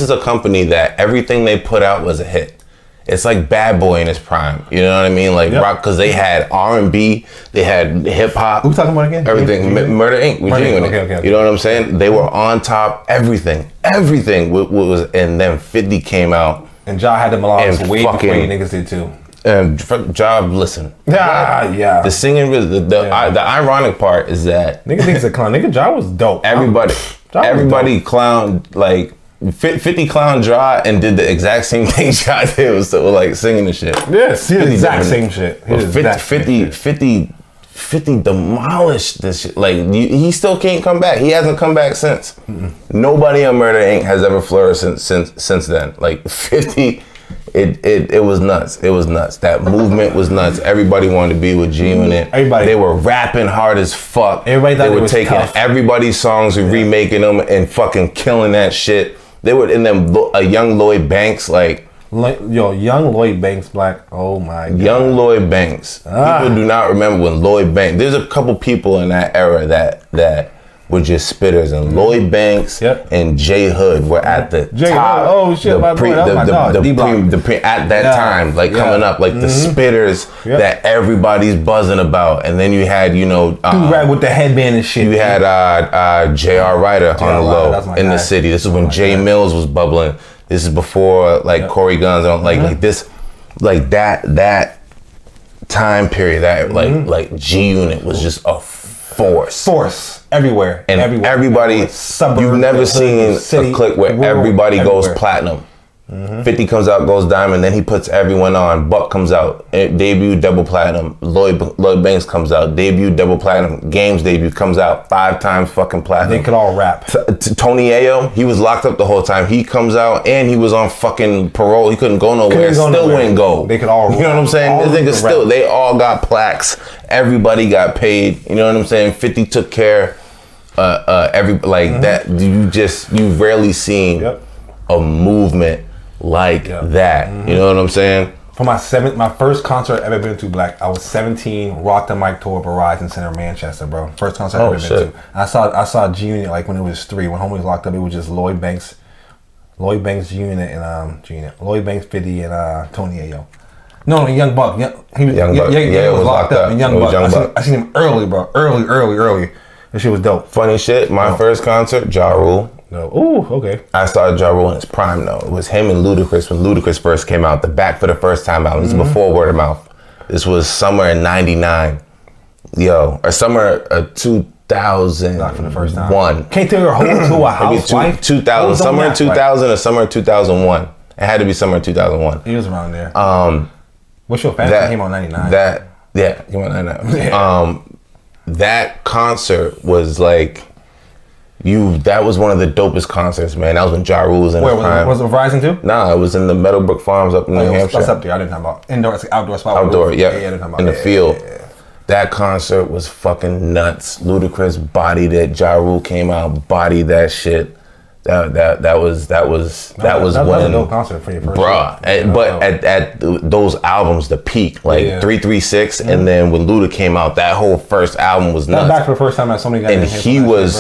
is a company that everything they put out was a hit. It's like Bad Boy in his prime. You know what I mean? Like rock, because they had R&B, they had hip hop. Who we talking about again? Everything. Murder Inc. Okay. You know what I'm saying? They were on top. Everything was. And then 50 came out. And Ja had the melodics way before you niggas did too. And Ja, listen. Yeah. The singing, the ironic part is that nigga thinks a clown. Nigga Ja was dope. Everybody. everybody clowned like 50 clown Dra and did the exact same thing Dra did, was like singing the shit. Yes, he did the exact same shit. 50 demolished this shit. Like, he still can't come back. He hasn't come back since. Nobody on Murder Inc. has ever flourished since then. Like, 50, it was nuts. It was nuts. That movement was nuts. Everybody wanted to be with G Unit. Everybody. They were rapping hard as fuck. Everybody thought they it were was taking tough. everybody's songs and remaking them and fucking killing that shit. They were in them, a young Lloyd Banks, like, young Lloyd Banks, Black. Oh my God. Young Lloyd Banks. People do not remember when Lloyd Banks. There's a couple people in that era that were just spitters, and Lloyd Banks and J Hood were at the top. Oh shit, my boy, that was my dog. At that time, like coming up, like the spitters that everybody's buzzing about, and then you had rap with the headband and shit. You had J.R. Ryder on the low in the city. This is when Jay Mills was bubbling. This is before like Corey Guns on like this, like that time period. That like G Unit was just a force everywhere, and everybody. You've never seen a clip where everybody goes platinum. 50 comes out, goes diamond, then he puts everyone on. Buck comes out, debut double platinum. Lloyd Banks comes out, debut double platinum. Games debut comes out, 5 times fucking platinum. They could all rap. Tony Ayo, he was locked up the whole time. He comes out and he was on fucking parole. He couldn't go nowhere. Still wouldn't go. They could all. You know what I'm saying? This nigga still. They all got plaques. Everybody got paid. You know what I'm saying? 50 took care. That. You've rarely seen a movement like that. You know what I'm saying? For my first concert I've ever been to, Black, I was 17, Rock the Mic tour, Verizon Center, Manchester, bro. First concert I've ever been to. I saw G Unit like when it was 3. When homie was locked up, it was just Lloyd Banks, G Unit, and G Unit. Lloyd Banks, 50, and Tony Ayo. No, Young Buck. Young Buck. Yeah, was locked up. And Young Buck. I seen him early, bro. Early. That shit was dope. Funny shit. My first concert, Ja Rule. No. Ooh, okay. I started Ja Rule in his prime though. It was him and Ludacris when Ludacris first came out. The Back for the First Time album. This is before Word of Mouth. This was summer in '99. Or summer of 2001. Not for the first time. Can't tell your whole to a housewife. 2000. Summer in 2000 or summer 2001. It had to be summer 2001. He was around there. What's your favorite? Came out '99. Came out '99. That concert was like. That was one of the dopest concerts, man. That was when Ja Rule was in his prime. Was it Verizon too? Nah, it was in the Meadowbrook Farms up in New Hampshire. That's up there. I didn't talk about indoor, outdoor spot. Outdoor, in the field. Yeah. That concert was fucking nuts. Ludacris bodied it. Ja Rule came out, bodied that shit. That was when was a dope concert for your first bruh. At those albums, the peak, like 336, and then when Luda came out, that whole first album was nuts. Back for the first time, I had so many guys. And he was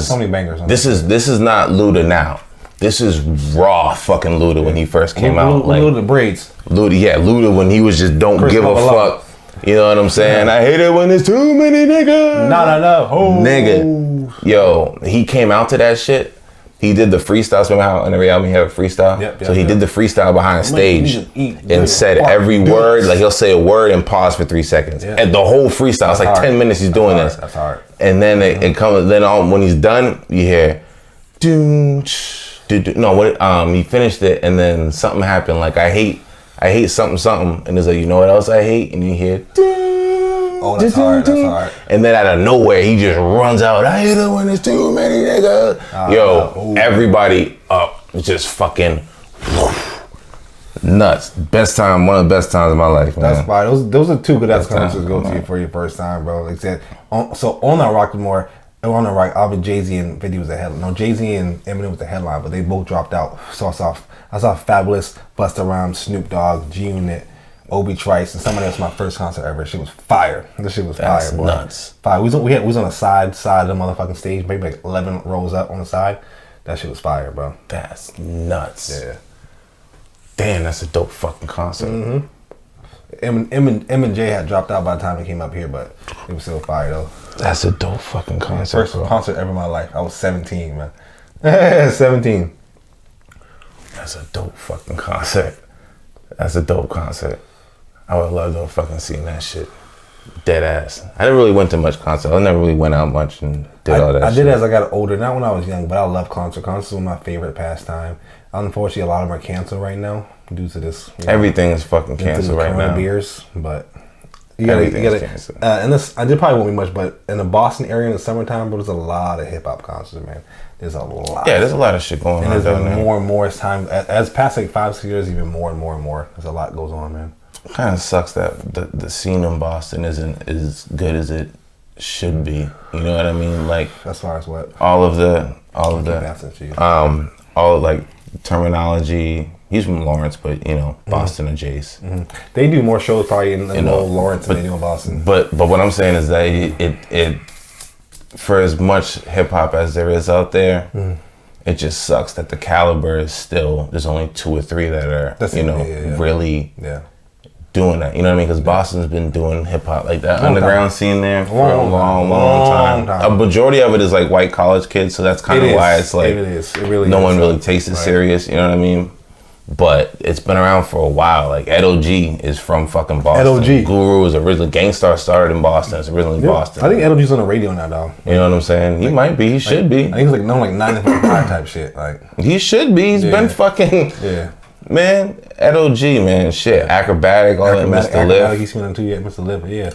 so many bangers. This is not Luda now. This is raw fucking Luda when he first came out. Luda braids. Luda when he was just don't give a fuck. You know what I'm saying? I hate it when there's too many niggas. No. Oh. Nigga. Yo, he came out to that shit. He did the freestyle. Remember how in every album he had a freestyle? So he did the freestyle behind stage and said every word. Like he'll say a word and pause for 3 seconds. And the whole freestyle, it's like 10 minutes he's doing this. That's hard. And then it comes. Then when he's done, you hear, he finished it, and then something happened. Like I hate something, and it's like, you know what else I hate? And you hear. Oh, that's hard. And then out of nowhere, he just runs out. I hate it when there's too many niggas. Everybody up, just fucking nuts. Best time, one of the best times of my life, man. That's fine. Those are 2 good ass concerts to go to for your first time, bro. Like I said, so on that Rockmore, on the right, obviously Jay-Z and 50 was the headline. No, Jay-Z and Eminem was the headline, but they both dropped out. So I saw Fabulous, Busta Rhymes, Snoop Dogg, G Unit, Obi Trice, and somebody else. My first concert ever. Shit was fire. This shit was fire, boy. Nuts. Fire. We was on the side of the motherfucking stage, maybe like 11 rows up on the side. That shit was fire, bro. That's nuts. Yeah. Damn, that's a dope fucking concert. M and J had dropped out by the time they came up here, but it was still fire though. That's a dope fucking concert. First concert ever in my life. I was 17, man. 17. That's a dope fucking concert. That's a dope concert. I would love to have fucking seen that shit. Dead ass. I never really went to much concerts. I never really went out much and did all that I shit. did as I got older, not when I was young, but I love concerts. Concerts are my favorite pastime. Unfortunately, a lot of them are canceled right now due to this. Everything is fucking canceled right now. Beers, but you gotta canceled. And this, I did probably won't be much, but in the Boston area in the summertime, there's a lot of hip hop concerts, man. There's a lot. Yeah, there's a lot of shit going on. And there's been more and more as time, as past like 5-6 years, even more and more and more. There's a lot goes on, man. It kind of sucks that the scene in Boston isn't as good as it should be. You know what I mean? Like, as far as what? All of like terminology. He's from Lawrence, but you know, Boston and Jace. They do more shows probably in Lawrence than they do in Boston. But what I'm saying is that it for as much hip hop as there is out there, it just sucks that the caliber is still, there's only 2 or 3 that are really doing that. You know what I mean? Because Boston's been doing hip hop like that underground scene there for a long time. A majority of it is like white college kids, so that's kind of why it's like no one really takes it serious. You know what I mean? But it's been around for a while. Like Ed O.G. is from fucking Boston. Ed O.G. Guru is originally, Gangstar started in Boston. It's originally Boston. I think Ed O.G.'s on the radio now, though. You know what I'm saying? He might be. He should be. I think he's like known like 9-to-5 type shit. Like he should be. He's been fucking. Yeah. Man, Ed O.G. man, shit, acrobatic, all that, Mr. Liv. He's been too yet, Mr. Liv, yeah.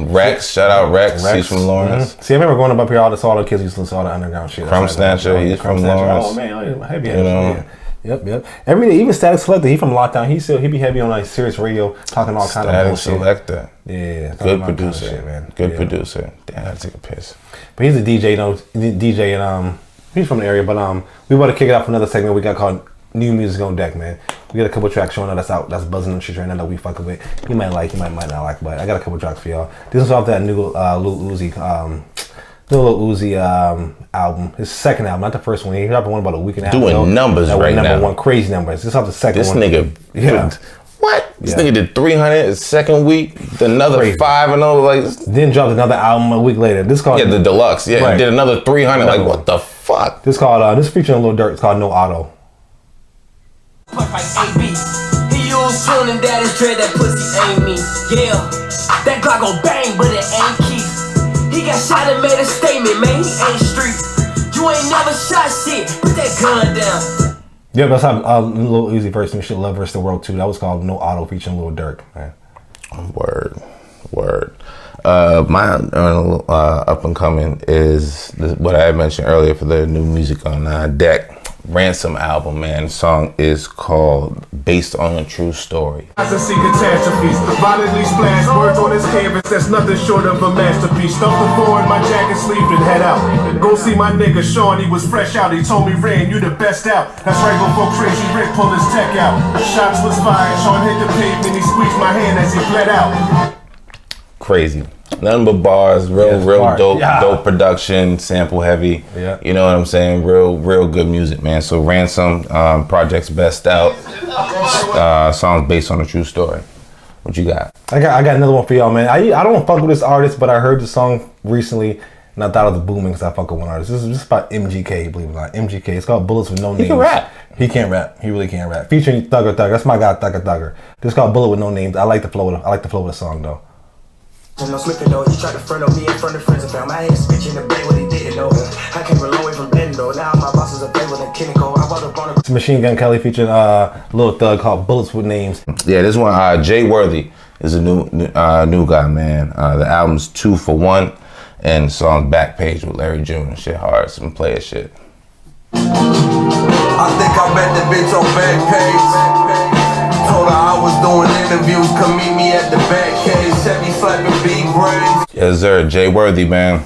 Rex, shout out Rex. He's from Lawrence. See, I remember growing up here, all the kids used to listen to all the underground shit. Crumb Snatcher, he's from Lawrence. Oh man, heavy, you know. Yep. Every day, even Static Selector, he from Lockdown. He be heavy on like Sirius Radio, talking all kind of bullshit. Static Selector. Yeah. Good producer, kind of shit, man. Good producer. Damn, I gotta take a piss. But he's a DJ, you know, DJ, and he's from the area. But we want to kick it off another segment we got called New Music on Deck, man. We got a couple tracks showing up that's out, that's buzzing and shit right now that we fucking with. You might like, you might not like, but I got a couple tracks for y'all. This is off that new Lil Uzi album. His second album, not the first one. He dropped one about a week and a half ago. Doing numbers right now. Number one, crazy numbers. This is off the second one. This nigga, what? This nigga did 300 his second week, another crazy. 5 and all. Like, then dropped another album a week later. This called the deluxe. Yeah, he did another 300. Like, what the fuck? This called this featuring Lil Durk. It's called No Auto. He used tuning that is dread, that pussy ain't me. Yeah, that Glock gon' bang, but it ain't key. He got shot and made a statement, man. He ain't street. You ain't never shot shit. Put that gun down. Yeah, that's how Lil Uzi verse and shit, Love vs. the World 2. That was called No Auto featuring Lil Durk, man. Word. My up and coming is what I had mentioned earlier for the new music on deck. Ransom album, man. The song is called Based on a True Story. As I see catastrophes, violently splashed words on this canvas, that's nothing short of a masterpiece. Stuffed the four in my jacket sleeve and head out. Go see my nigga Sean, he was fresh out. He told me, Ran, you the best out. That's right before Crazy Rick pulled his tech out. Shots was fired, Sean hit the pavement, he squeezed my hand as he bled out. Crazy. Nothing but bars, real dope production, sample heavy. Yeah. You know what I'm saying? Real good music, man. So Ransom, project's best out. Songs based on a true story. What you got? I got another one for y'all, man. I don't fuck with this artist, but I heard the song recently and I thought it was booming because I fuck with one artist. This is just about MGK, believe it or not. MGK. It's called Bullets with No Names. He can rap. He can't rap. He really can't rap. Featuring Thugger. That's my guy, Thugger. This is called Bullet with No Names. I like the flow of the song though. No slipping though, he tried to front of me in front of friends and found my ass bitch in the bed what he didn't know. I came a long way from Ben though. Now my boss is a bed with a chemical. I bought a bone. It's Machine Gun Kelly featuring Lil Thug called Bullets with Names. Yeah, this one Jay Worthy is a new guy, man. The album's 2 for 1 and the song Backpage with Larry June. Shit hard, some player shit. I think I met the bitch on Backpage. Told her I was doing interviews, come meet me at the Batcave, Chevy slapping big brains. Yes, sir, Jay Worthy, man.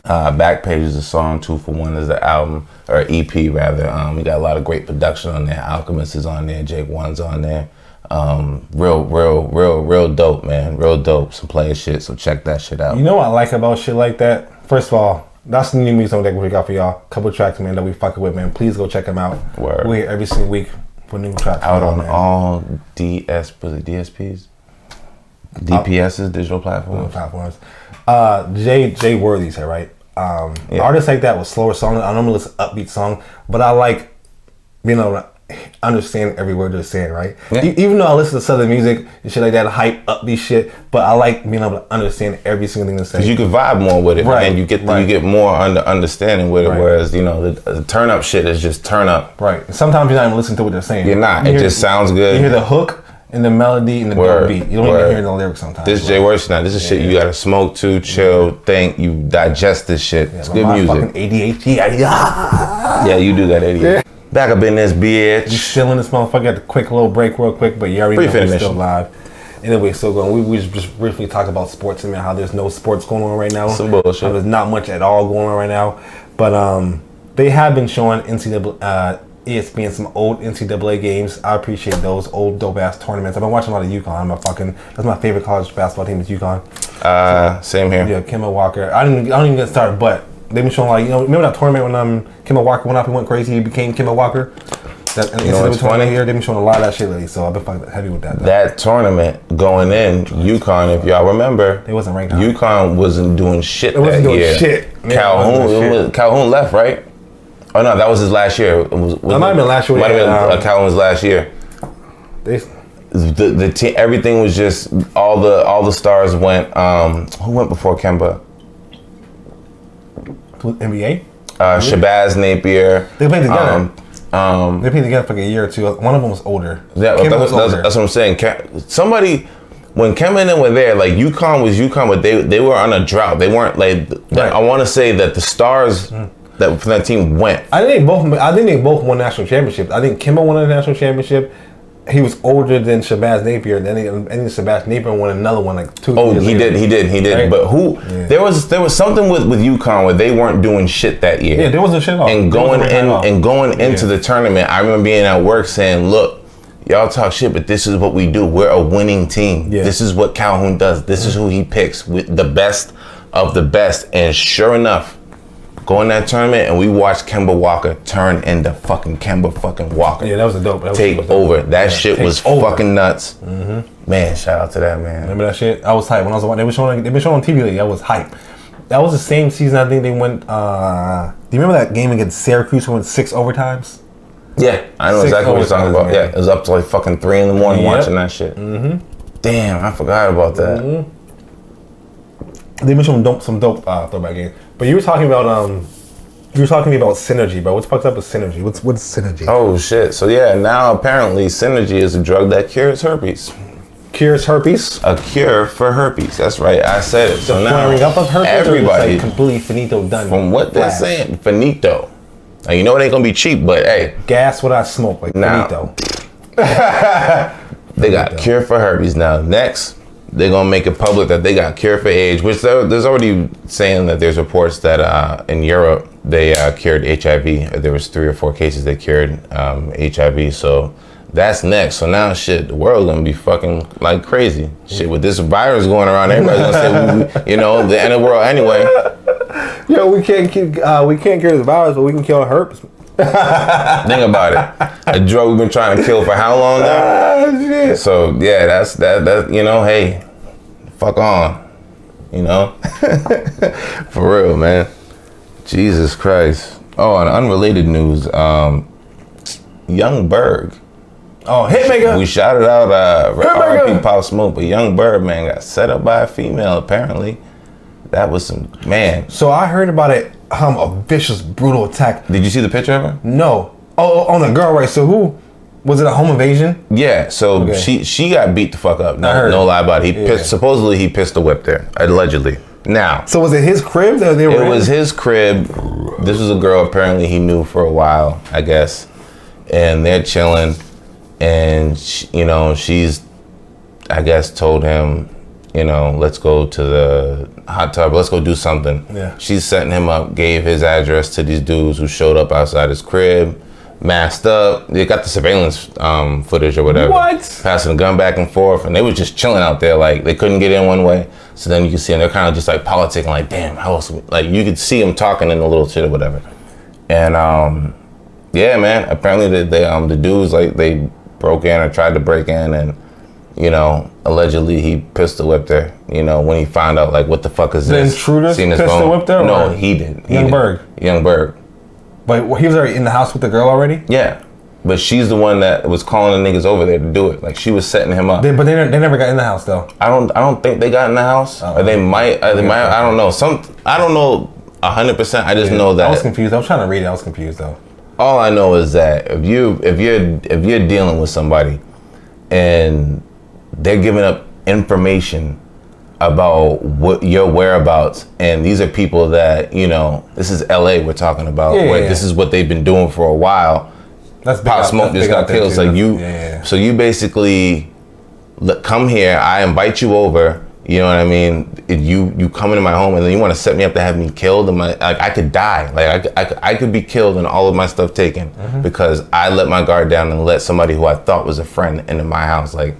Backpage is the song, 2 for 1 is the album, or EP rather. We got a lot of great production on there. Alchemist is on there, Jake One's on there. Real dope, man. Real dope. Some player shit, so check that shit out. You know what I like about shit like that? First of all, that's the new music on deck we got for y'all. Couple tracks, man, that we fucking with, man. Please go check them out. Word. We're here every single week. New tracks out on all DSPs, DPS's digital platforms. Jay Worthy's here, right? Artists like that with slower songs. I normally listen to upbeat song, but I like, you know, understand every word they're saying, right? Yeah. Even though I listen to Southern music and shit like that, hype, upbeat shit, but I like being able to understand every single thing they're saying. Because you can vibe more with it, Right, and you get right. you get more understanding with it. Right. Whereas, you know, the turn up shit is just turn up. Right. Sometimes you're not even listening to what they're saying. You're not. You It hear- just sounds good. You hear the hook and the melody and the Word, dope beat. You don't word. even hear the lyrics sometimes. This Jay Worship now. This is shit you gotta smoke to, chill, think. You digest this shit. It's good My music. fucking ADHD. Yeah, you do that, 88. Back up in this You bitch. still in this motherfucker. Got a quick little break real quick, but you already know we're Pre-finish. still live. Anyway, still going. We just briefly talk about sports and how there's no sports going on right now. Some bullshit. How there's not much at all going on right now. But they have been showing NCAA, ESPN some old NCAA games. I appreciate those old dope ass tournaments. I've been watching a lot of UConn. That's my favorite college basketball team is UConn. Same here. Yeah, Kemba Walker. I don't even get started, but they've been showing like, you know, remember that tournament when Kemba Walker went up and went crazy, he became Kemba Walker? That You know what's funny? here, they've been showing a lot of that shit lately, so I've been fucking heavy with that. That tournament going in, UConn, if y'all remember, They wasn't ranked high. UConn wasn't doing shit It wasn't that doing year. shit. Man, it wasn't doing shit. Calhoun left, right? Oh no, that was his last year. It might have been last year. Might have Yeah, been Calhoun's last year. They, The team, everything was just all the stars went. Who went before Kemba? NBA? Shabazz Napier. They played together. They played together for like a year or two. One of them was older. Yeah, Kemba was older. that's what I'm saying. Somebody, when Kemba and them were there, like UConn was UConn, but they were on a drought. They weren't like. Right. I want to say that the stars that from that team went. I think they both won national championships. I think Kemba won a national championship. He was older than Shabazz Napier. Then Shabazz Napier won another one like 2 Oh, years he later. did. Right? But who? Yeah. There was something with UConn where they weren't doing shit that year. Yeah, there wasn't shit at all. And There going wasn't in at all. and going into Yeah. the tournament, I remember being at work saying, "Look, y'all talk shit, but this is what we do. We're a winning team. Yeah. This is what Calhoun does. This is who he picks with the best of the best." And sure enough, go in that tournament and we watched Kemba Walker turn into fucking Kemba fucking Walker. Yeah, that was a dope. That was Take dope. over. That Yeah, shit take was over. fucking nuts. Man, shout out to that man. Remember that shit? I was hype when I was watching. They've been showing on TV lately. I was hype. That was the same season. I think they went. Do you remember that game against Syracuse? Who went 6 overtimes. Yeah, I know 6 exactly what you're talking overtimes, about. man. Yeah, it was up to like fucking 3 in the morning Yep. watching that shit. Damn, I forgot about that. They've been showing some dope throwback games. But you were talking about synergy, bro. What's fucked up with synergy? What's synergy? Oh shit. So yeah, now apparently Synergy is a drug that cures herpes. Cures herpes. A cure for herpes. That's right. I said it. So now Flaring up of herpes. Or everybody, it's like completely finito done. from what they're Flash. saying, finito. Now you know it ain't gonna be cheap, but hey, Gas what I smoke, like Now- finito. they got cure for herpes. Now next, they're gonna make it public that they got cure for AIDS, which there's already saying that there's reports that in Europe they cured HIV. There was 3 or 4 cases they cured HIV. So that's next. So now shit, the world gonna be fucking like crazy. Shit, with this virus going around, everybody's gonna say, the end of the world anyway. Yo, we can't cure the virus, but we can kill herpes. Think about it. A drug we've been trying to kill for how long now? Shit. So yeah, that's that. Hey, fuck on. For real, man. Jesus Christ. Oh, on unrelated news, Young Berg. Oh, Hitmaker. We shouted out Hitmaker. R.I.P. Pop Smoke, but Young Berg, man, got set up by a female apparently. That was some man. So I heard about it. A vicious, brutal attack. Did you see the picture of her? No. Oh, on the girl, right? So who was it? A home invasion? Yeah, so Okay. she got beat the fuck up. I heard. No lie about it. Yeah. Supposedly he pissed the whip there, allegedly. Now, So was it his crib that they were it in? was his crib. This was a girl apparently he knew for a while, I guess. And they're chilling. And, she's, I guess, told him, let's go to the hot tub. Let's go do something. Yeah. She's setting him up, gave his address to these dudes who showed up outside his crib, masked up. They got the surveillance footage or whatever. What? Passing the gun back and forth. And they were just chilling out there. Like, they couldn't get in one way. So then you can see them. They're kind of just like politicking. Like, damn, how else? Like, you could see them talking in the little shit or whatever. And, yeah, man. Apparently, the dudes, like, they broke in or tried to break in and, allegedly he pistol whipped her. When he found out, like, what the fuck is The this? intruders Seen his pistol phone. whipped her, No, or- he didn't. Young Berg. Young Berg. But he was already in the house with the girl already? Yeah. But she's the one that was calling the niggas over there to do it. Like she was setting him up. But they never got in the house though. I don't think they got in the house. Or they might. I don't know. I don't know 100%. I just know that. I was confused. I was trying to read it. I was confused though. All I know is that if you're dealing with somebody and they're giving up information about what your whereabouts, and these are people that, you know, this is LA we're talking about, where this is what they've been doing for a while. That's Pop Smoke just got killed. So you basically come here. I invite you over. You know what I mean? You come into my home and then you want to set me up to have me killed. And I could die. Like I could be killed and all of my stuff taken because I let my guard down and let somebody who I thought was a friend into my house. Like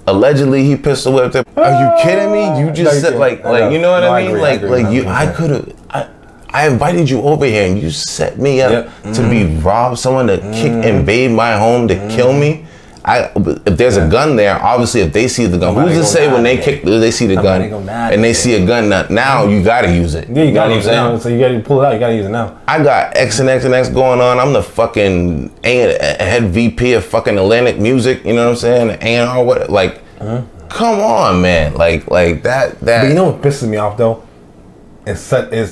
allegedly he pistol whipped it. Are you kidding me? You just said like you know what I mean? I invited you over here and you set me up to be robbed, someone to invade my home to kill me. If there's a gun there, obviously if they see the gun, who's to say when they see the gun and they see a gun now, you gotta use it. Yeah, you gotta use it now. So you gotta pull it out, you gotta use it now. I got X and X and X going on. I'm the fucking head VP of fucking Atlantic Music, you know what I'm saying? A&R, what, like, come on, man. Like that. But you know what pisses me off though? It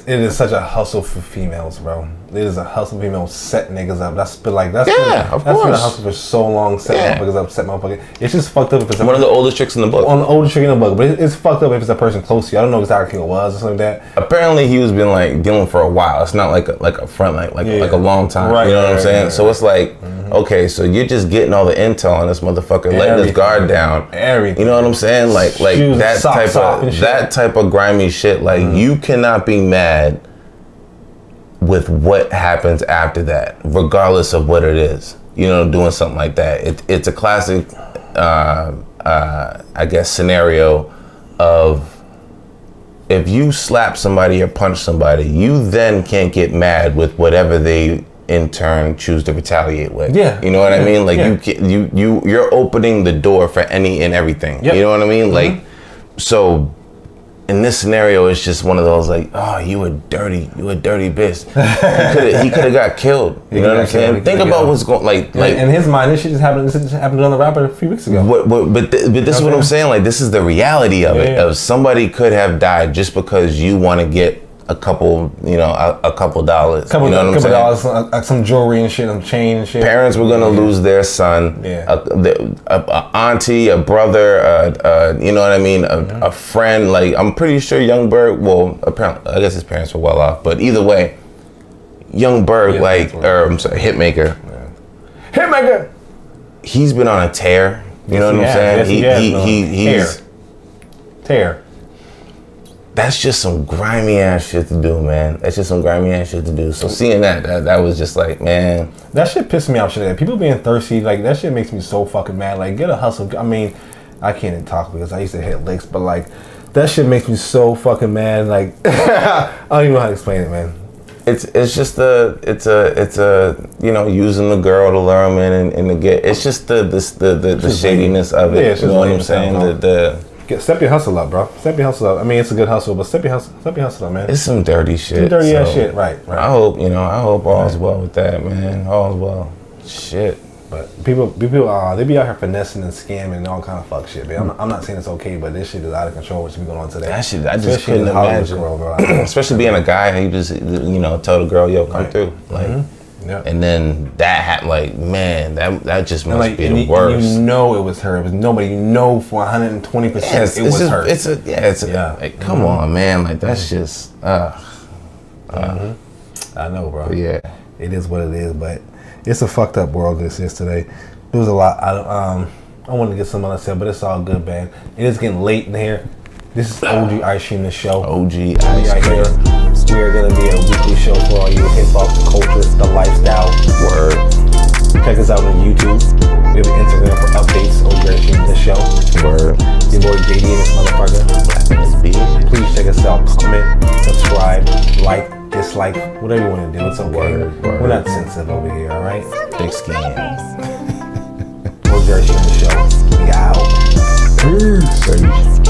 is such a hustle for females, bro. It is a hustle for females set niggas up. That's been a hustle for so long, set motherfuckers up, set motherfuckers. It's just fucked up if it's one of the oldest tricks in the book. One of the oldest tricks in the book, but it's fucked up if it's a person close to you. I don't know exactly who it was or something like that. Apparently, he was been like dealing for a while. It's not like a front like a long time. Right, you know what I'm saying? So it's like, okay, so you're just getting all the intel on this motherfucker, letting his guard down. Everything. You know what I'm saying? Like shoes, that type of grimy shit. Like you cannot be mad with what happens after that, regardless of what it is. You know, doing something like that. It's a classic, I guess, scenario of if you slap somebody or punch somebody, you then can't get mad with whatever they in turn choose to retaliate with. Yeah. You know what I mean? Like you're opening the door for any and everything. Yep. You know what I mean? Like, so in this scenario, it's just one of those like, oh, you a dirty bitch. He could have got killed. You know what I'm saying? Think about what's going like in his mind. This shit just happened. This just happened to another rapper a few weeks ago. But this is what I'm saying. Like this is the reality of it. Of somebody could have died just because you want to get a couple dollars. Couple dollars, some jewelry and shit, some chain and shit. Parents were gonna lose their son. A auntie, a brother, you know what I mean, a friend. Like I'm pretty sure Young Berg. Well, apparently, I guess his parents were well off. But either way, Young Berg, Hitmaker. Hitmaker. He's been on a tear. You know what I'm saying? He's tear. That's just some grimy ass shit to do, man. That's just some grimy ass shit to do. So seeing that was just like, man. That shit pissed me off. Shit, people being thirsty, like that shit makes me so fucking mad. Like, get a hustle. I mean, I can't even talk because I used to hit licks, but like, that shit makes me so fucking mad. Like, I don't even know how to explain it, man. It's just it's a you know, using the girl to lure them in and to get. It's just the shadiness of it. You know what I'm saying? Step your hustle up, bro. Step your hustle up. I mean, it's a good hustle, but step your hustle up, man. It's some dirty shit. Some dirty ass shit, right. I hope all's well with that, man. All's well. Shit. But people, they be out here finessing and scamming and all kind of fuck shit, man. I'm not saying it's okay, but this shit is out of control. What's been going on today? That shit, I just couldn't imagine. World, bro. Especially being a guy, he just, you know, tell the girl, yo, come through, like. Yep. And then that happened, like, man, that just must be the worst. You know it was her. It was nobody. You know for 120% it was her. Like, come on, man. Like, that's just, I know, bro. Yeah. It is what it is, but it's a fucked up world this is today. There was a lot. I wanted to get some other stuff, but it's all good, man. It is getting late in here. This is OGIceCreamTheShow. OGIceCream. We are going to be a weekly show for all you hip-hop, the culture, the lifestyle. Word. Check us out on YouTube. We have an Instagram for updates. OGIceCreamTheShow. Word. Your boy JD and this motherfucker. Please check us out. Comment, subscribe, like, dislike, whatever you want to do. It's okay. Word. We're not sensitive over here, all right? Thick skin. OGIceCreamTheShow. We out. Peace.